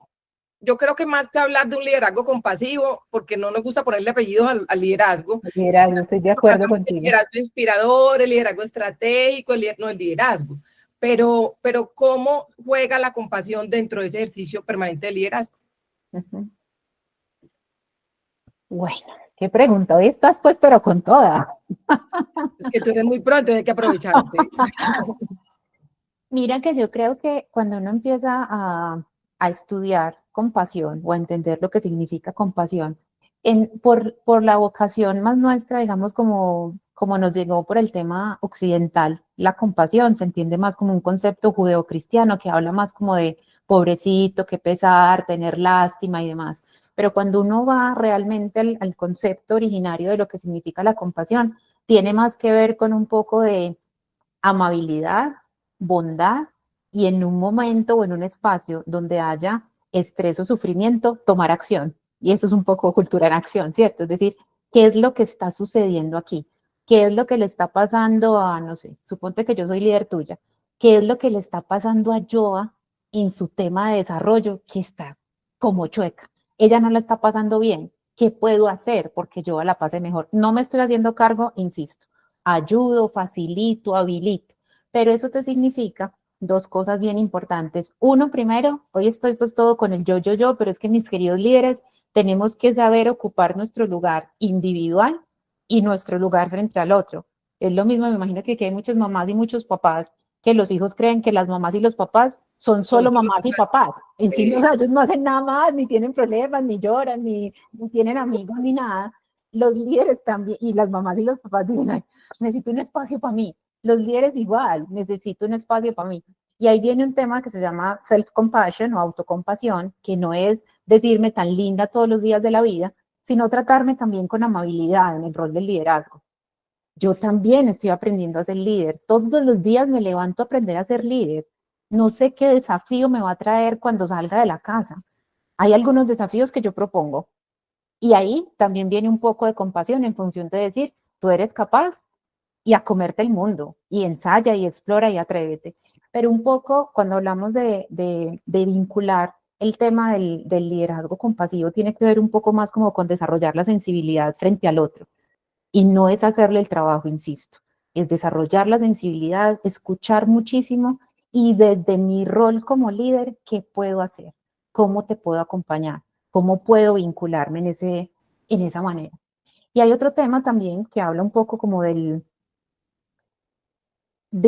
yo creo que más que hablar de un liderazgo compasivo, porque no nos gusta ponerle apellidos al liderazgo. Liderazgo, estoy de acuerdo contigo. El liderazgo inspirador, el liderazgo estratégico, el liderazgo. Pero ¿cómo juega la compasión dentro de ese ejercicio permanente de liderazgo? Bueno, qué pregunta. Hoy estás pues, pero con toda. Es que tú eres muy pronto, hay que aprovecharte. Mira que yo creo que cuando uno empieza a estudiar compasión o a entender lo que significa compasión, por la vocación más nuestra, digamos, como nos llegó por el tema occidental, la compasión se entiende más como un concepto judeocristiano que habla más como de pobrecito, qué pesar, tener lástima y demás. Pero cuando uno va realmente al concepto originario de lo que significa la compasión, tiene más que ver con un poco de amabilidad, bondad y en un momento o en un espacio donde haya estrés o sufrimiento, tomar acción. Y eso es un poco cultura en acción, ¿cierto? Es decir, ¿qué es lo que está sucediendo aquí? ¿Qué es lo que le está pasando a, no sé, suponte que yo soy líder tuya? ¿Qué es lo que le está pasando a Joa en su tema de desarrollo que está como chueca? Ella no la está pasando bien. ¿Qué puedo hacer porque Joa la pase mejor? No me estoy haciendo cargo, insisto, ayudo, facilito, habilito, pero eso te significa dos cosas bien importantes. Uno, primero, hoy estoy pues todo con el yo, pero es que mis queridos líderes, tenemos que saber ocupar nuestro lugar individual y nuestro lugar frente al otro. Es lo mismo, me imagino que hay muchas mamás y muchos papás que los hijos creen que las mamás y los papás son solo mamás y papás. En sí, o sea, ellos no hacen nada más, ni tienen problemas, ni lloran, ni tienen amigos, ni nada. Los líderes también, y las mamás y los papás dicen, ay, necesito un espacio para mí. Los líderes igual, necesito un espacio para mí. Y ahí viene un tema que se llama self-compassion o autocompasión, que no es decirme tan linda todos los días de la vida, sino tratarme también con amabilidad en el rol del liderazgo. Yo también estoy aprendiendo a ser líder. Todos los días me levanto a aprender a ser líder. No sé qué desafío me va a traer cuando salga de la casa. Hay algunos desafíos que yo propongo. Y ahí también viene un poco de compasión en función de decir, tú eres capaz y a comerte el mundo, y ensaya y explora y atrévete. Pero un poco cuando hablamos de vincular el tema del liderazgo compasivo, tiene que ver un poco más como con desarrollar la sensibilidad frente al otro. Y no es hacerle el trabajo, insisto, es desarrollar la sensibilidad, escuchar muchísimo y desde mi rol como líder, ¿qué puedo hacer? ¿Cómo te puedo acompañar? ¿Cómo puedo vincularme en esa manera? Y hay otro tema también que habla un poco como de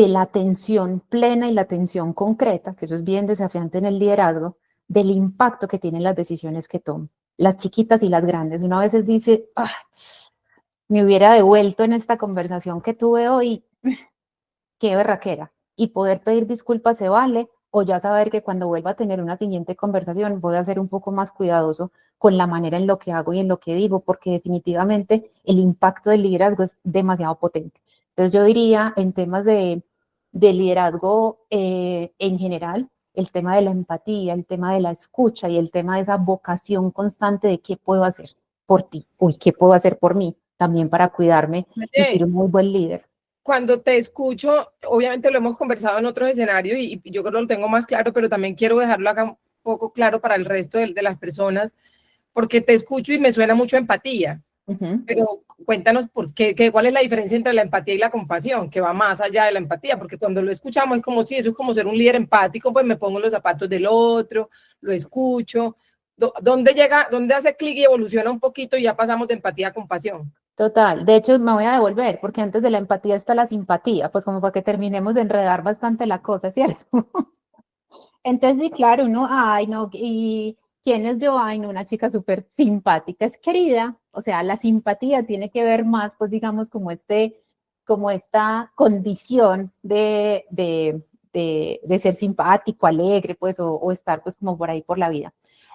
la atención plena y la atención concreta, que eso es bien desafiante en el liderazgo, del impacto que tienen las decisiones que tomo. Las chiquitas y las grandes. Una vez dice, ah, me hubiera devuelto en esta conversación que tuve hoy, qué berraquera. Y poder pedir disculpas se vale, o ya saber que cuando vuelva a tener una siguiente conversación voy a ser un poco más cuidadoso con la manera en lo que hago y en lo que digo, porque definitivamente el impacto del liderazgo es demasiado potente. Entonces yo diría en temas de liderazgo en general, el tema de la empatía, el tema de la escucha y el tema de esa vocación constante de qué puedo hacer por ti, uy, qué puedo hacer por mí, también para cuidarme y ser un muy buen líder. cuando te escucho, obviamente lo hemos conversado en otros escenarios y yo creo que lo tengo más claro, pero también quiero dejarlo acá un poco claro para el resto de las personas, porque te escucho y me suena mucho empatía. Pero cuéntanos cuál es la diferencia entre la empatía y la compasión, que va más allá de la empatía, porque cuando lo escuchamos es como si eso es como ser un líder empático, pues me pongo en los zapatos del otro, lo escucho. ¿Dónde llega, dónde hace clic y evoluciona un poquito y ya pasamos de empatía a compasión? Total, de hecho me voy a devolver, porque antes de la empatía está la simpatía, pues como para que terminemos de enredar bastante la cosa, ¿cierto? Entonces, sí, claro, uno, ay, no, ¿y quién es yo? Ay, no, una chica súper simpática, es querida, o sea, la simpatía tiene que ver más, pues digamos, como esta condición de ser simpático, alegre, pues, o estar pues como por ahí por la vida.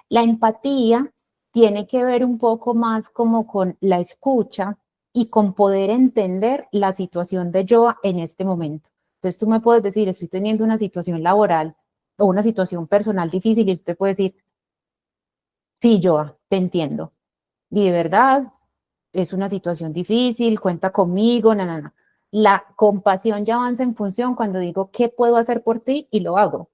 La empatía tiene que ver un poco más como con la escucha y con poder entender la situación de yo en este momento. Entonces tú me puedes decir, estoy teniendo una situación laboral o una situación personal difícil y usted puede decir, sí, Joa, te entiendo. Y de verdad, es una situación difícil, cuenta conmigo, na. La compasión ya avanza en función cuando digo, ¿qué puedo hacer por ti? Y lo hago.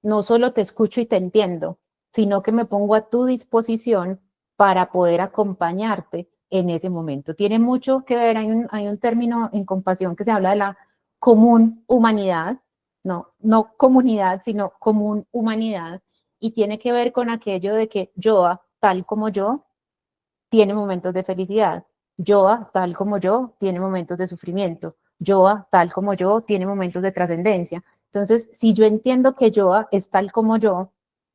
No solo te escucho y te entiendo, sino que me pongo a tu disposición para poder acompañarte en ese momento. Tiene mucho que ver, hay un término en compasión que se habla de la común humanidad, no comunidad, sino común humanidad, y tiene que ver con aquello de que yo, tal como yo, tiene momentos de felicidad. Joa, tal como yo, tiene momentos de sufrimiento. Joa, tal como yo, tiene momentos de trascendencia. Entonces, si yo entiendo que Joa es tal como yo,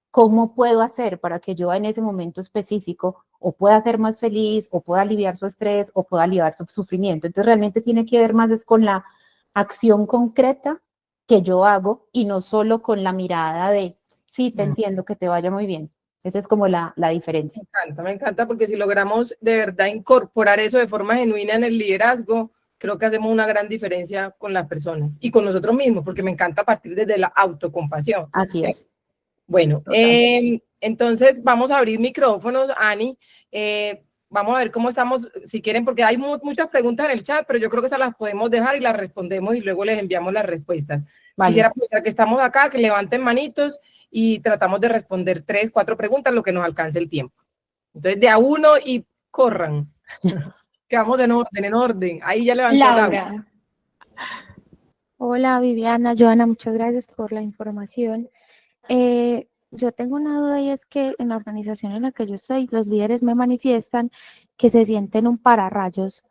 ¿cómo puedo hacer para que Joa en ese momento específico o pueda ser más feliz, o pueda aliviar su estrés, o pueda aliviar su sufrimiento? Entonces, realmente tiene que ver más es con la acción concreta que yo hago y no solo con la mirada de, sí, te entiendo, que te vaya muy bien. Esa es como la diferencia. Me encanta porque si logramos de verdad incorporar eso de forma genuina en el liderazgo, creo que hacemos una gran diferencia con las personas y con nosotros mismos, porque me encanta partir desde la autocompasión. Así ¿Sí? es. Bueno, Total. entonces vamos a abrir micrófonos, Ani. Vamos a ver cómo estamos, si quieren, porque hay muchas preguntas en el chat, pero yo creo que esas las podemos dejar y las respondemos y luego les enviamos las respuestas. Vale. Quisiera aprovechar que estamos acá, que levanten manitos y tratamos de responder 3, 4 preguntas, lo que nos alcance el tiempo. Entonces, de a uno y corran, que vamos en orden, en orden. Ahí ya levantó Laura. Laura. Hola Viviana, Joana, muchas gracias por la información. Yo tengo una duda y es que en la organización en la que yo estoy, los líderes me manifiestan que se sienten un pararrayos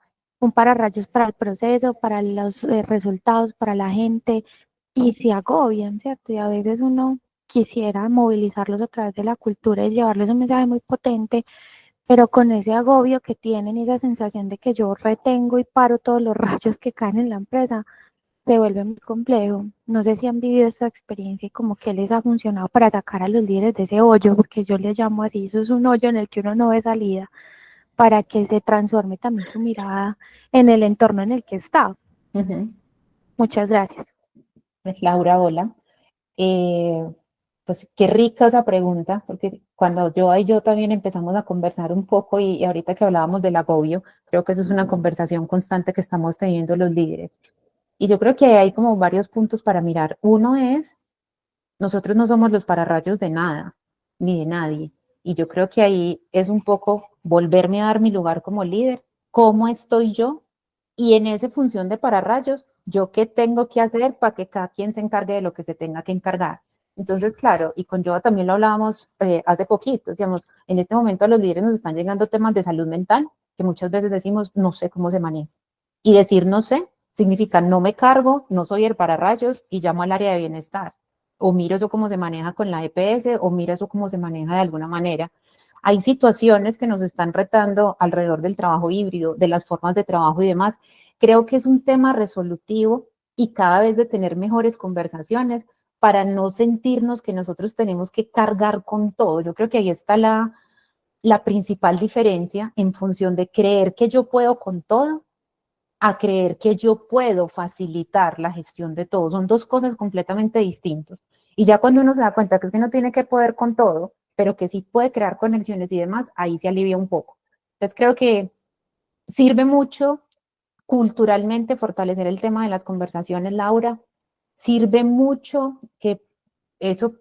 para el proceso, para los resultados, para la gente y se agobian, ¿cierto? Y a veces uno quisiera movilizarlos a través de la cultura y llevarles un mensaje muy potente, pero con ese agobio que tienen y esa sensación de que yo retengo y paro todos los rayos que caen en la empresa, se vuelve muy complejo. No sé si han vivido esta experiencia y como que les ha funcionado para sacar a los líderes de ese hoyo, porque yo le llamo así, eso es un hoyo en el que uno no ve salida, para que se transforme también su mirada en el entorno en el que está. Muchas gracias. Laura, hola. Pues qué rica esa pregunta, porque cuando yo y yo también empezamos a conversar un poco y ahorita que hablábamos del agobio, creo que eso es una conversación constante que estamos teniendo los líderes. Y yo creo que hay como varios puntos para mirar. Uno es, nosotros no somos los pararrayos de nada, ni de nadie. Y yo creo que ahí es un poco volverme a dar mi lugar como líder, cómo estoy yo, y en esa función de pararrayos, yo qué tengo que hacer para que cada quien se encargue de lo que se tenga que encargar. Entonces, claro, y con Joa también lo hablábamos hace poquito, decíamos, en este momento a los líderes nos están llegando temas de salud mental, que muchas veces decimos, no sé cómo se maneja. Y decir no sé significa no me cargo, no soy el pararrayos y llamo al área de bienestar. O miro eso cómo se maneja con la EPS, o miro eso cómo se maneja de alguna manera. Hay situaciones que nos están retando alrededor del trabajo híbrido, de las formas de trabajo y demás. Creo que es un tema resolutivo y cada vez de tener mejores conversaciones para no sentirnos que nosotros tenemos que cargar con todo. Yo creo que ahí está la principal diferencia en función de creer que yo puedo con todo a creer que yo puedo facilitar la gestión de todo. Son dos cosas completamente distintas. Y ya cuando uno se da cuenta que es que no tiene que poder con todo, pero que sí puede crear conexiones y demás, ahí se alivia un poco. Entonces creo que sirve mucho culturalmente fortalecer el tema de las conversaciones, Laura, sirve mucho, que eso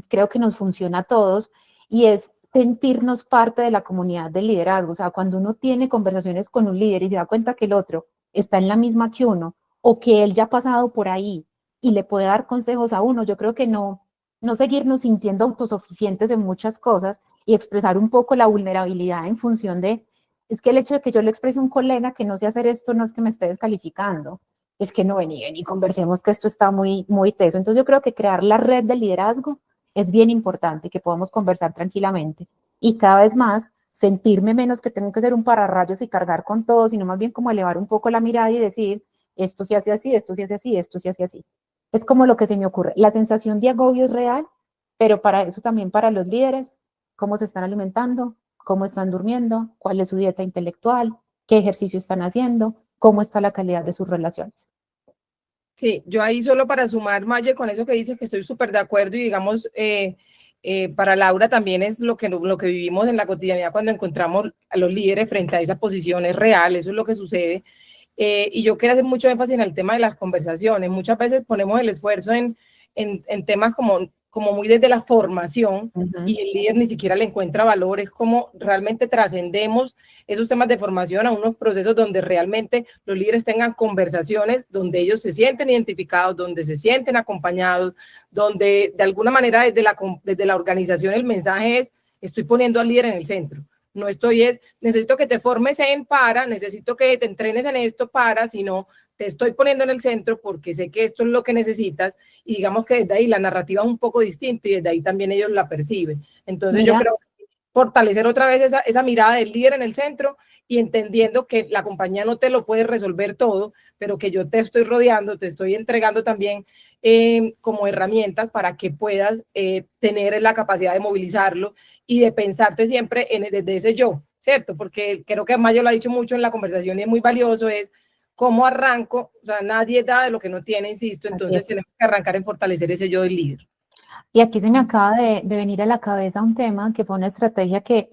creo que nos funciona a todos, y es sentirnos parte de la comunidad del liderazgo. O sea, cuando uno tiene conversaciones con un líder y se da cuenta que el otro está en la misma que uno, o que él ya ha pasado por ahí y le puede dar consejos a uno, yo creo que no seguirnos sintiendo autosuficientes en muchas cosas y expresar un poco la vulnerabilidad en función de, es que el hecho de que yo le exprese a un colega que no sé hacer esto no es que me esté descalificando, es que no, ven y conversemos que esto está muy teso. Entonces yo creo que crear la red de liderazgo es bien importante, que podamos conversar tranquilamente y cada vez más sentirme menos que tengo que ser un pararrayos y cargar con todo, sino más bien como elevar un poco la mirada y decir, esto se hace así, esto se hace así, esto se hace así. Es como lo que se me ocurre. La sensación de agobio es real, pero para eso también para los líderes, cómo se están alimentando, cómo están durmiendo, cuál es su dieta intelectual, qué ejercicio están haciendo, cómo está la calidad de sus relaciones. Sí, yo ahí solo para sumar, Maye, con eso que dices, que estoy súper de acuerdo y digamos, para Laura también es lo que vivimos en la cotidianidad cuando encontramos a los líderes frente a esa posición, es real, eso es lo que sucede. Y yo quiero hacer mucho énfasis en el tema de las conversaciones. Muchas veces ponemos el esfuerzo en temas como muy desde la formación y el líder ni siquiera le encuentra valor. Es como realmente trascendemos esos temas de formación a unos procesos donde realmente los líderes tengan conversaciones, donde ellos se sienten identificados, donde se sienten acompañados, donde de alguna manera desde la organización el mensaje es, estoy poniendo al líder en el centro. No necesito que te formes necesito que te entrenes en esto sino te estoy poniendo en el centro porque sé que esto es lo que necesitas y digamos que desde ahí la narrativa es un poco distinta y desde ahí también ellos la perciben. Entonces yo creo que fortalecer otra vez esa mirada del líder en el centro y entendiendo que la compañía no te lo puede resolver todo, pero que yo te estoy rodeando, te estoy entregando también como herramientas para que puedas tener la capacidad de movilizarlo y de pensarte siempre desde ese yo, ¿cierto? Porque creo que Mayo lo ha dicho mucho en la conversación y es muy valioso, es cómo arranco, o sea, nadie da de lo que no tiene, insisto, entonces tenemos que arrancar en fortalecer ese yo del líder. Y aquí se me acaba de venir a la cabeza un tema que fue una estrategia que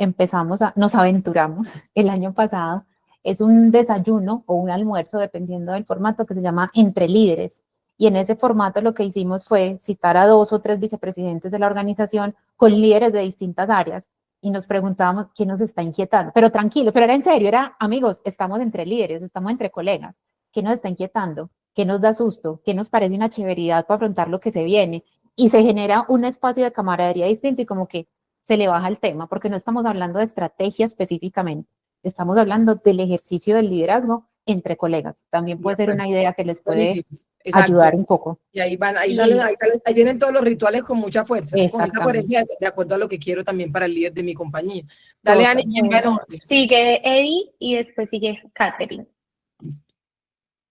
nos aventuramos el año pasado. Es un desayuno o un almuerzo, dependiendo del formato, que se llama Entre Líderes. Y en ese formato lo que hicimos fue citar a 2 o 3 vicepresidentes de la organización con líderes de distintas áreas y nos preguntábamos qué nos está inquietando. Pero tranquilo, pero era en serio, era amigos, estamos entre líderes, estamos entre colegas. ¿Qué nos está inquietando? ¿Qué nos da susto? ¿Qué nos parece una chéveridad para afrontar lo que se viene? Y se genera un espacio de camaradería distinto y como que se le baja el tema, porque no estamos hablando de estrategia específicamente, estamos hablando del ejercicio del liderazgo entre colegas. También puede ser una idea que les puede ayudar un poco. Y ahí vienen todos los rituales con mucha fuerza, con esa coherencia de acuerdo a lo que quiero también para el líder de mi compañía. Dale, Ani, ¿quién ganó? Sigue Eddie y después sigue Katherine.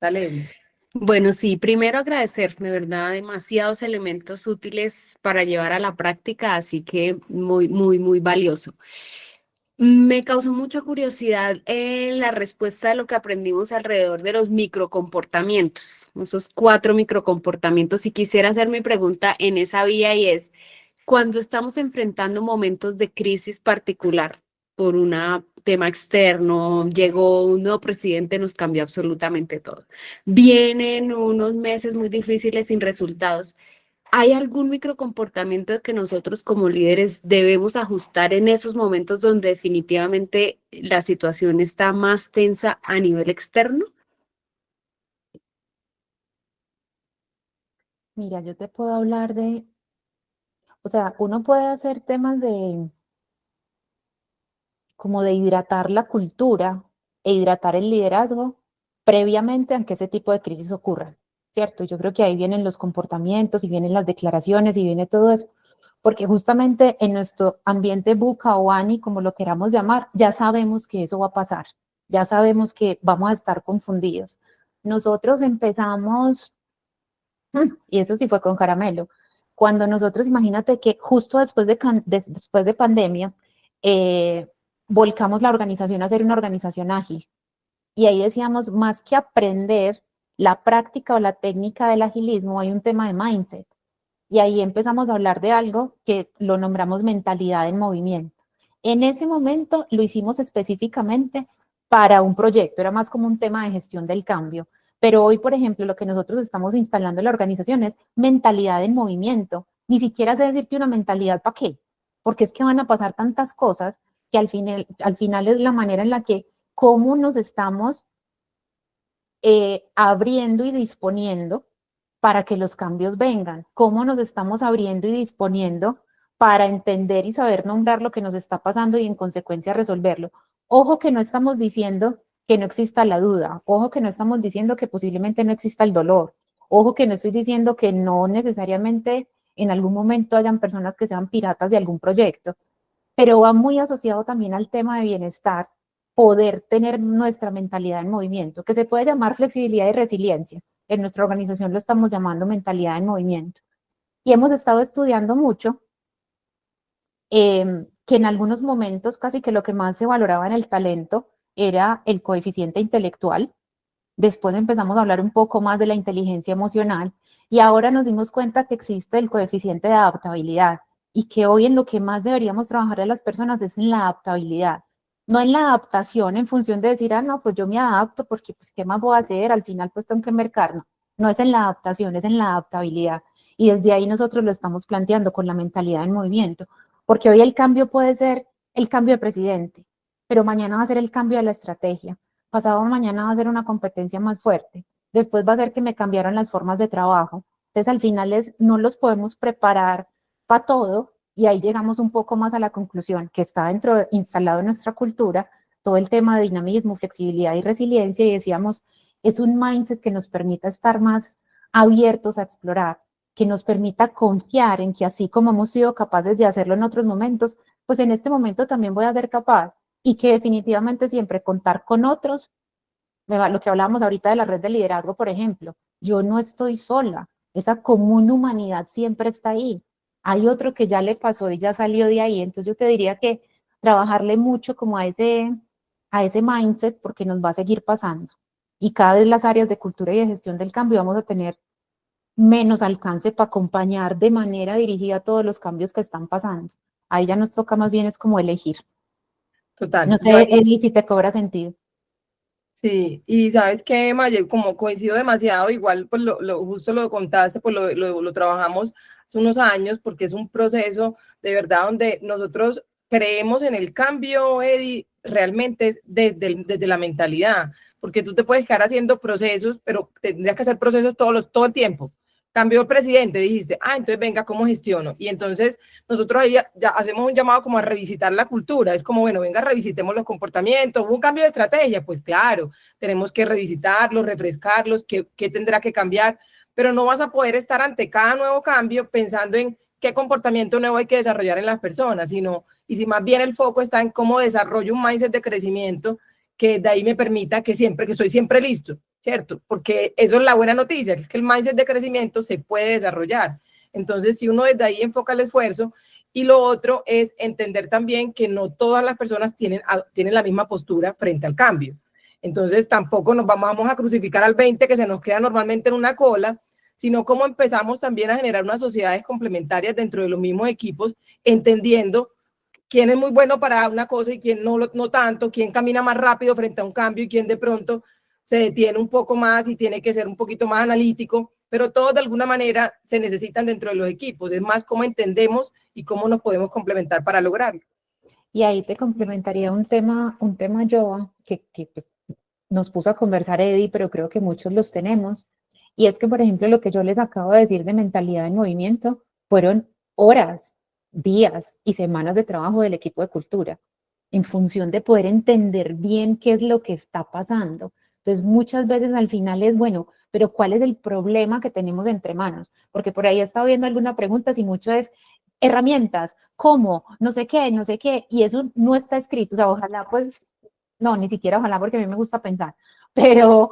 Dale, Eddie. Bueno, sí, primero agradecer, de verdad, demasiados elementos útiles para llevar a la práctica, así que muy valioso. Me causó mucha curiosidad la respuesta de lo que aprendimos alrededor de los microcomportamientos, esos 4 microcomportamientos, y quisiera hacer mi pregunta en esa vía y es, cuando estamos enfrentando momentos de crisis particular por un tema externo, llegó un nuevo presidente, nos cambió absolutamente todo. Vienen unos meses muy difíciles sin resultados. ¿Hay algún microcomportamiento que nosotros como líderes debemos ajustar en esos momentos donde definitivamente la situación está más tensa a nivel externo? Mira, yo te puedo hablar o sea, uno puede hacer temas como de hidratar la cultura e hidratar el liderazgo previamente a que ese tipo de crisis ocurra, ¿cierto? Yo creo que ahí vienen los comportamientos y vienen las declaraciones y viene todo eso, porque justamente en nuestro ambiente buca o ani, como lo queramos llamar, ya sabemos que eso va a pasar, ya sabemos que vamos a estar confundidos. Nosotros empezamos, y eso sí fue con caramelo, cuando nosotros, imagínate que justo después de pandemia, volcamos la organización a ser una organización ágil. Y ahí decíamos, más que aprender la práctica o la técnica del agilismo, hay un tema de mindset. Y ahí empezamos a hablar de algo que lo nombramos mentalidad en movimiento. En ese momento lo hicimos específicamente para un proyecto, era más como un tema de gestión del cambio. Pero hoy, por ejemplo, lo que nosotros estamos instalando en la organización es mentalidad en movimiento. Ni siquiera sé decirte una mentalidad para qué, porque es que van a pasar tantas cosas que al final es la manera en la que cómo nos estamos abriendo y disponiendo para que los cambios vengan, cómo nos estamos abriendo y disponiendo para entender y saber nombrar lo que nos está pasando y en consecuencia resolverlo. Ojo que no estamos diciendo que no exista la duda, ojo que no estamos diciendo que posiblemente no exista el dolor, ojo que no estoy diciendo que no necesariamente en algún momento hayan personas que sean piratas de algún proyecto, pero va muy asociado también al tema de bienestar, poder tener nuestra mentalidad en movimiento, que se puede llamar flexibilidad y resiliencia. En nuestra organización lo estamos llamando mentalidad en movimiento. Y hemos estado estudiando mucho que en algunos momentos casi que lo que más se valoraba en el talento era el coeficiente intelectual. Después empezamos a hablar un poco más de la inteligencia emocional y ahora nos dimos cuenta que existe el coeficiente de adaptabilidad y que hoy en lo que más deberíamos trabajar a las personas es en la adaptabilidad, no en la adaptación en función de decir, ah, no, pues yo me adapto porque pues qué más voy a hacer, al final pues tengo que mercar, no, no es en la adaptación, es en la adaptabilidad y desde ahí nosotros lo estamos planteando con la mentalidad en movimiento, porque hoy el cambio puede ser el cambio de presidente, pero mañana va a ser el cambio de la estrategia, pasado mañana va a ser una competencia más fuerte, después va a ser que me cambiaron las formas de trabajo, entonces al final no los podemos preparar para todo y ahí llegamos un poco más a la conclusión que está instalado en nuestra cultura, todo el tema de dinamismo, flexibilidad y resiliencia y decíamos, es un mindset que nos permita estar más abiertos a explorar, que nos permita confiar en que así como hemos sido capaces de hacerlo en otros momentos, pues en este momento también voy a ser capaz y que definitivamente siempre contar con otros, lo que hablábamos ahorita de la red de liderazgo, por ejemplo, yo no estoy sola, esa común humanidad siempre está ahí. Hay otro que ya le pasó y ya salió de ahí, entonces yo te diría que trabajarle mucho como a ese mindset porque nos va a seguir pasando. Y cada vez las áreas de cultura y de gestión del cambio vamos a tener menos alcance para acompañar de manera dirigida todos los cambios que están pasando. Ahí ya nos toca más bien es como elegir. Total. No sé, Eli, si te cobra sentido. Sí, y sabes que, Mayer, como coincido demasiado, igual, pues justo lo contaste, pues lo trabajamos hace unos años, porque es un proceso de verdad donde nosotros creemos en el cambio, Eddie, realmente es desde la mentalidad, porque tú te puedes quedar haciendo procesos, pero tendrías que hacer procesos todo el tiempo. Cambió el presidente, dijiste, entonces venga, ¿cómo gestiono? Y entonces nosotros ahí ya hacemos un llamado como a revisitar la cultura, es como, bueno, venga, revisitemos los comportamientos, hubo un cambio de estrategia, pues claro, tenemos que revisitarlos, refrescarlos, qué tendrá que cambiar, pero no vas a poder estar ante cada nuevo cambio pensando en qué comportamiento nuevo hay que desarrollar en las personas, y si más bien el foco está en cómo desarrollo un mindset de crecimiento que de ahí me permita que estoy siempre listo, ¿cierto? Porque eso es la buena noticia, que es que el mindset de crecimiento se puede desarrollar. Entonces, si uno desde ahí enfoca el esfuerzo, y lo otro es entender también que no todas las personas tienen la misma postura frente al cambio. Entonces, tampoco nos vamos a crucificar al 20 que se nos queda normalmente en una cola, sino cómo empezamos también a generar unas sociedades complementarias dentro de los mismos equipos, entendiendo quién es muy bueno para una cosa y quién no tanto, quién camina más rápido frente a un cambio y quién de pronto se detiene un poco más y tiene que ser un poquito más analítico, pero todos de alguna manera se necesitan dentro de los equipos. Es más cómo entendemos y cómo nos podemos complementar para lograrlo. Y ahí te complementaría un tema yo que pues, nos puso a conversar Eddie, pero creo que muchos los tenemos. Y es que, por ejemplo, lo que yo les acabo de decir de mentalidad en movimiento fueron horas, días y semanas de trabajo del equipo de cultura en función de poder entender bien qué es lo que está pasando. Entonces, muchas veces al final es, bueno, pero ¿cuál es el problema que tenemos entre manos? Porque por ahí he estado viendo alguna pregunta, si mucho es herramientas, cómo, no sé qué, y eso no está escrito, o sea, ojalá pues, no, ni siquiera ojalá porque a mí me gusta pensar, pero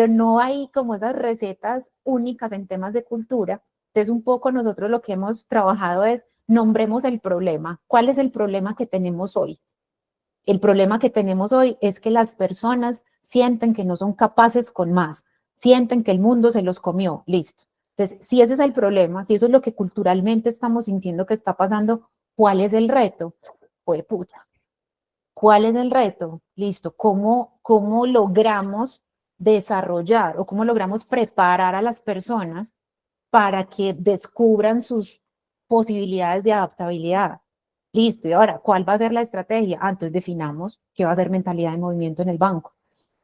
no hay como esas recetas únicas en temas de cultura. Entonces, un poco nosotros lo que hemos trabajado es nombremos el problema. ¿Cuál es el problema que tenemos hoy? El problema que tenemos hoy es que las personas sienten que no son capaces con más, sienten que el mundo se los comió, listo. Entonces, si ese es el problema, si eso es lo que culturalmente estamos sintiendo que está pasando, ¿cuál es el reto? Pues pucha, ¿Cuál es el reto? Listo, ¿cómo logramos desarrollar o cómo logramos preparar a las personas para que descubran sus posibilidades de adaptabilidad? Listo, y ahora, ¿cuál va a ser la estrategia? Entonces definamos qué va a ser mentalidad de movimiento en el banco.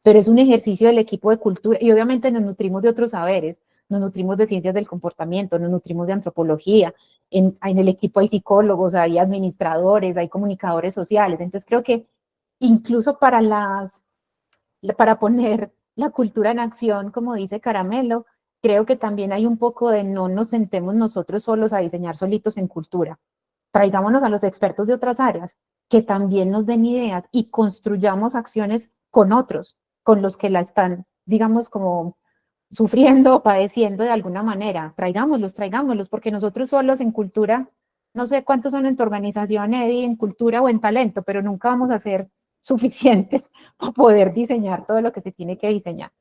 Pero es un ejercicio del equipo de cultura y obviamente nos nutrimos de otros saberes, nos nutrimos de ciencias del comportamiento, nos nutrimos de antropología, en el equipo hay psicólogos, hay administradores, hay comunicadores sociales, entonces creo que incluso para poner la cultura en acción, como dice Caramelo, creo que también hay un poco de no nos sentemos nosotros solos a diseñar solitos en cultura. Traigámonos a los expertos de otras áreas que también nos den ideas y construyamos acciones con otros, con los que la están, digamos, como sufriendo o padeciendo de alguna manera. Traigámoslos, porque nosotros solos en cultura, no sé cuántos son en tu organización, Eddie, en cultura o en talento, pero nunca vamos a ser suficientes para poder diseñar todo lo que se tiene que diseñar.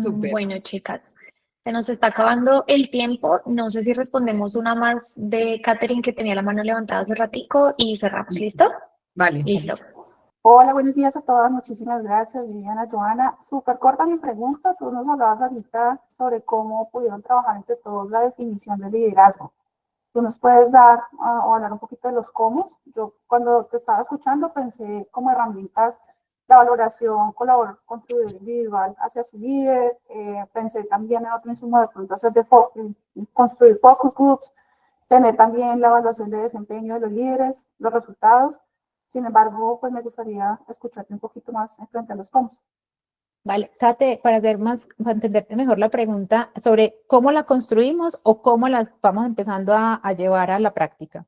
Súper. Bueno, chicas, se nos está acabando el tiempo. No sé si respondemos una más de Catherine que tenía la mano levantada hace ratico y cerramos. ¿Listo? Vale. Listo. Hola, buenos días a todas. Muchísimas gracias, Viviana, Joana. Súper corta mi pregunta. Tú nos hablabas ahorita sobre cómo pudieron trabajar entre todos la definición del liderazgo. ¿Tú nos puedes dar o hablar un poquito de los cómo? Yo cuando te estaba escuchando pensé como herramientas la valoración, contribuidor individual hacia su líder. Pensé también en otro insumo de pronto hacer construir focus groups, tener también la evaluación de desempeño de los líderes, los resultados. Sin embargo, pues me gustaría escucharte un poquito más en frente a los cómo. Vale, Kate, para entenderte mejor la pregunta sobre cómo la construimos o cómo las vamos empezando a llevar a la práctica.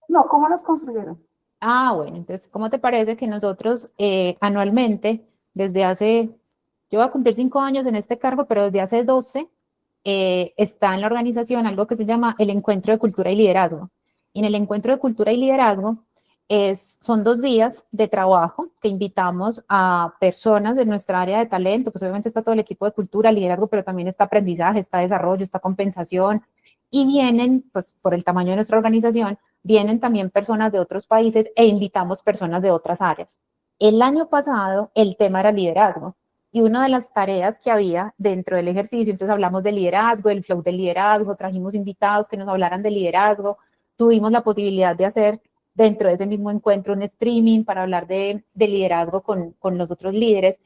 No, ¿cómo los construyeron? Bueno, entonces, ¿cómo te parece que nosotros anualmente, yo voy a cumplir 5 años en este cargo, pero desde hace 12, está en la organización algo que se llama el Encuentro de Cultura y Liderazgo. Y en el Encuentro de Cultura y Liderazgo son 2 días de trabajo que invitamos a personas de nuestra área de talento, pues obviamente está todo el equipo de cultura, liderazgo, pero también está aprendizaje, está desarrollo, está compensación, y vienen, pues por el tamaño de nuestra organización, vienen también personas de otros países e invitamos personas de otras áreas. El año pasado el tema era liderazgo y una de las tareas que había dentro del ejercicio, entonces hablamos de liderazgo, del flow del liderazgo, trajimos invitados que nos hablaran de liderazgo, tuvimos la posibilidad de hacer dentro de ese mismo encuentro un streaming para hablar de liderazgo con los otros líderes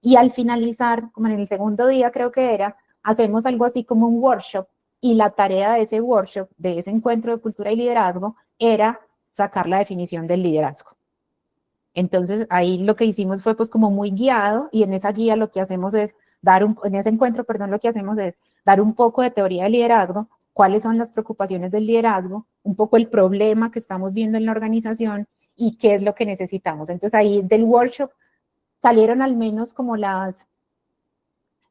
y al finalizar, como en el segundo día creo que era, hacemos algo así como un workshop y la tarea de ese workshop, de ese encuentro de cultura y liderazgo, era sacar la definición del liderazgo. Entonces ahí lo que hicimos fue pues como muy guiado y en esa guía lo que hacemos es en ese encuentro, perdón, lo que hacemos es dar un poco de teoría del liderazgo, cuáles son las preocupaciones del liderazgo, un poco el problema que estamos viendo en la organización y qué es lo que necesitamos. Entonces ahí del workshop salieron al menos como las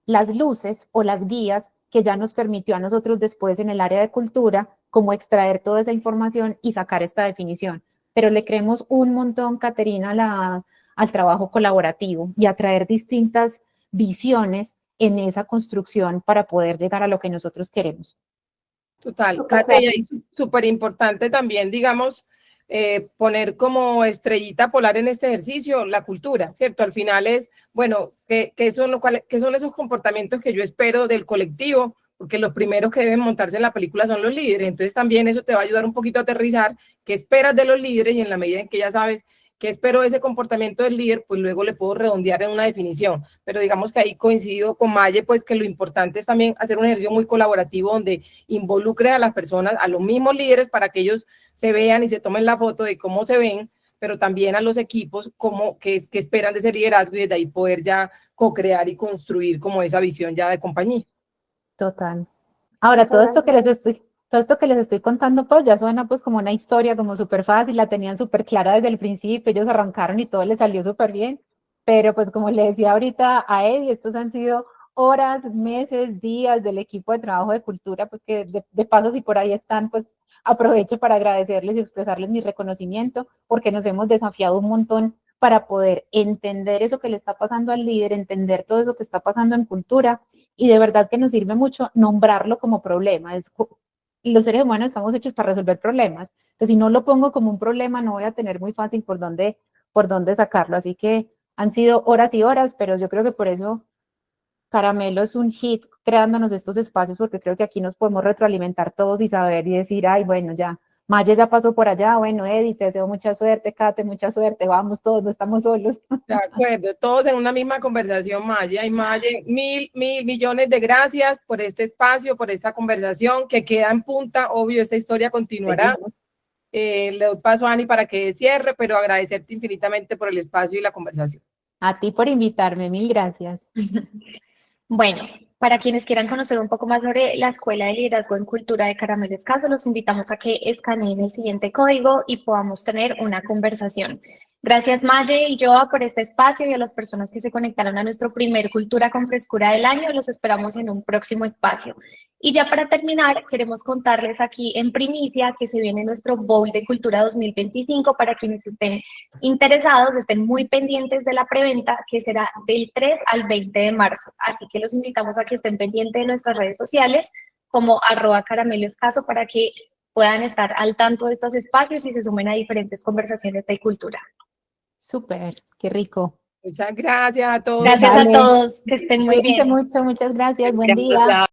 luces o las guías que ya nos permitió a nosotros después en el área de cultura, como extraer toda esa información y sacar esta definición. Pero le creemos un montón, Caterina, al trabajo colaborativo y a traer distintas visiones en esa construcción para poder llegar a lo que nosotros queremos. Total, Kate, y ahí súper importante también, digamos, poner como estrellita polar en este ejercicio la cultura, ¿cierto? Al final es, bueno, ¿qué son esos comportamientos que yo espero del colectivo? Porque los primeros que deben montarse en la película son los líderes, entonces también eso te va a ayudar un poquito a aterrizar qué esperas de los líderes y en la medida en que ya sabes qué espero de ese comportamiento del líder, pues luego le puedo redondear en una definición, pero digamos que ahí coincido con Maye, pues que lo importante es también hacer un ejercicio muy colaborativo donde involucre a las personas, a los mismos líderes para que ellos se vean y se tomen la foto de cómo se ven, pero también a los equipos qué esperan de ese liderazgo y desde ahí poder ya co-crear y construir como esa visión ya de compañía. Total. Ahora, todo esto que les estoy contando, pues ya suena pues como una historia como súper fácil, la tenían súper clara desde el principio, ellos arrancaron y todo les salió súper bien, pero pues como le decía ahorita a Eddie, estos han sido horas, meses, días del equipo de trabajo de cultura, pues que de paso si por ahí están, pues aprovecho para agradecerles y expresarles mi reconocimiento, porque nos hemos desafiado un montón para poder entender eso que le está pasando al líder, entender todo eso que está pasando en cultura, y de verdad que nos sirve mucho nombrarlo como problema. los seres humanos estamos hechos para resolver problemas. Entonces, si no lo pongo como un problema, no voy a tener muy fácil por dónde sacarlo. Así que han sido horas y horas, pero yo creo que por eso Caramelo es un hit creándonos estos espacios, porque creo que aquí nos podemos retroalimentar todos y saber y decir, ay, bueno, ya, Maye ya pasó por allá, bueno, Eddie, te deseo mucha suerte, Kate, mucha suerte, vamos todos, no estamos solos. De acuerdo, todos en una misma conversación, Maye. Y Maye, mil millones de gracias por este espacio, por esta conversación que queda en punta. Obvio, esta historia continuará. Le doy paso a Ani para que cierre, pero agradecerte infinitamente por el espacio y la conversación. A ti por invitarme, mil gracias. Bueno, para quienes quieran conocer un poco más sobre la Escuela de Liderazgo en Cultura de Caramelo Escaso, los invitamos a que escaneen el siguiente código y podamos tener una conversación. Gracias, Maye y Joa, por este espacio y a las personas que se conectaron a nuestro primer Cultura con Frescura del año. Los esperamos en un próximo espacio. Y ya para terminar, queremos contarles aquí en primicia que se viene nuestro Bowl de Cultura 2025 para quienes estén interesados, estén muy pendientes de la preventa que será del 3 al 20 de marzo. Así que los invitamos a que estén pendientes de nuestras redes sociales como @carameloescaso para que puedan estar al tanto de estos espacios y se sumen a diferentes conversaciones de cultura. Súper, qué rico. Muchas gracias a todos. Gracias Dale. a todos, que estén muy Cuídense bien. mucho, muchas gracias, buen día.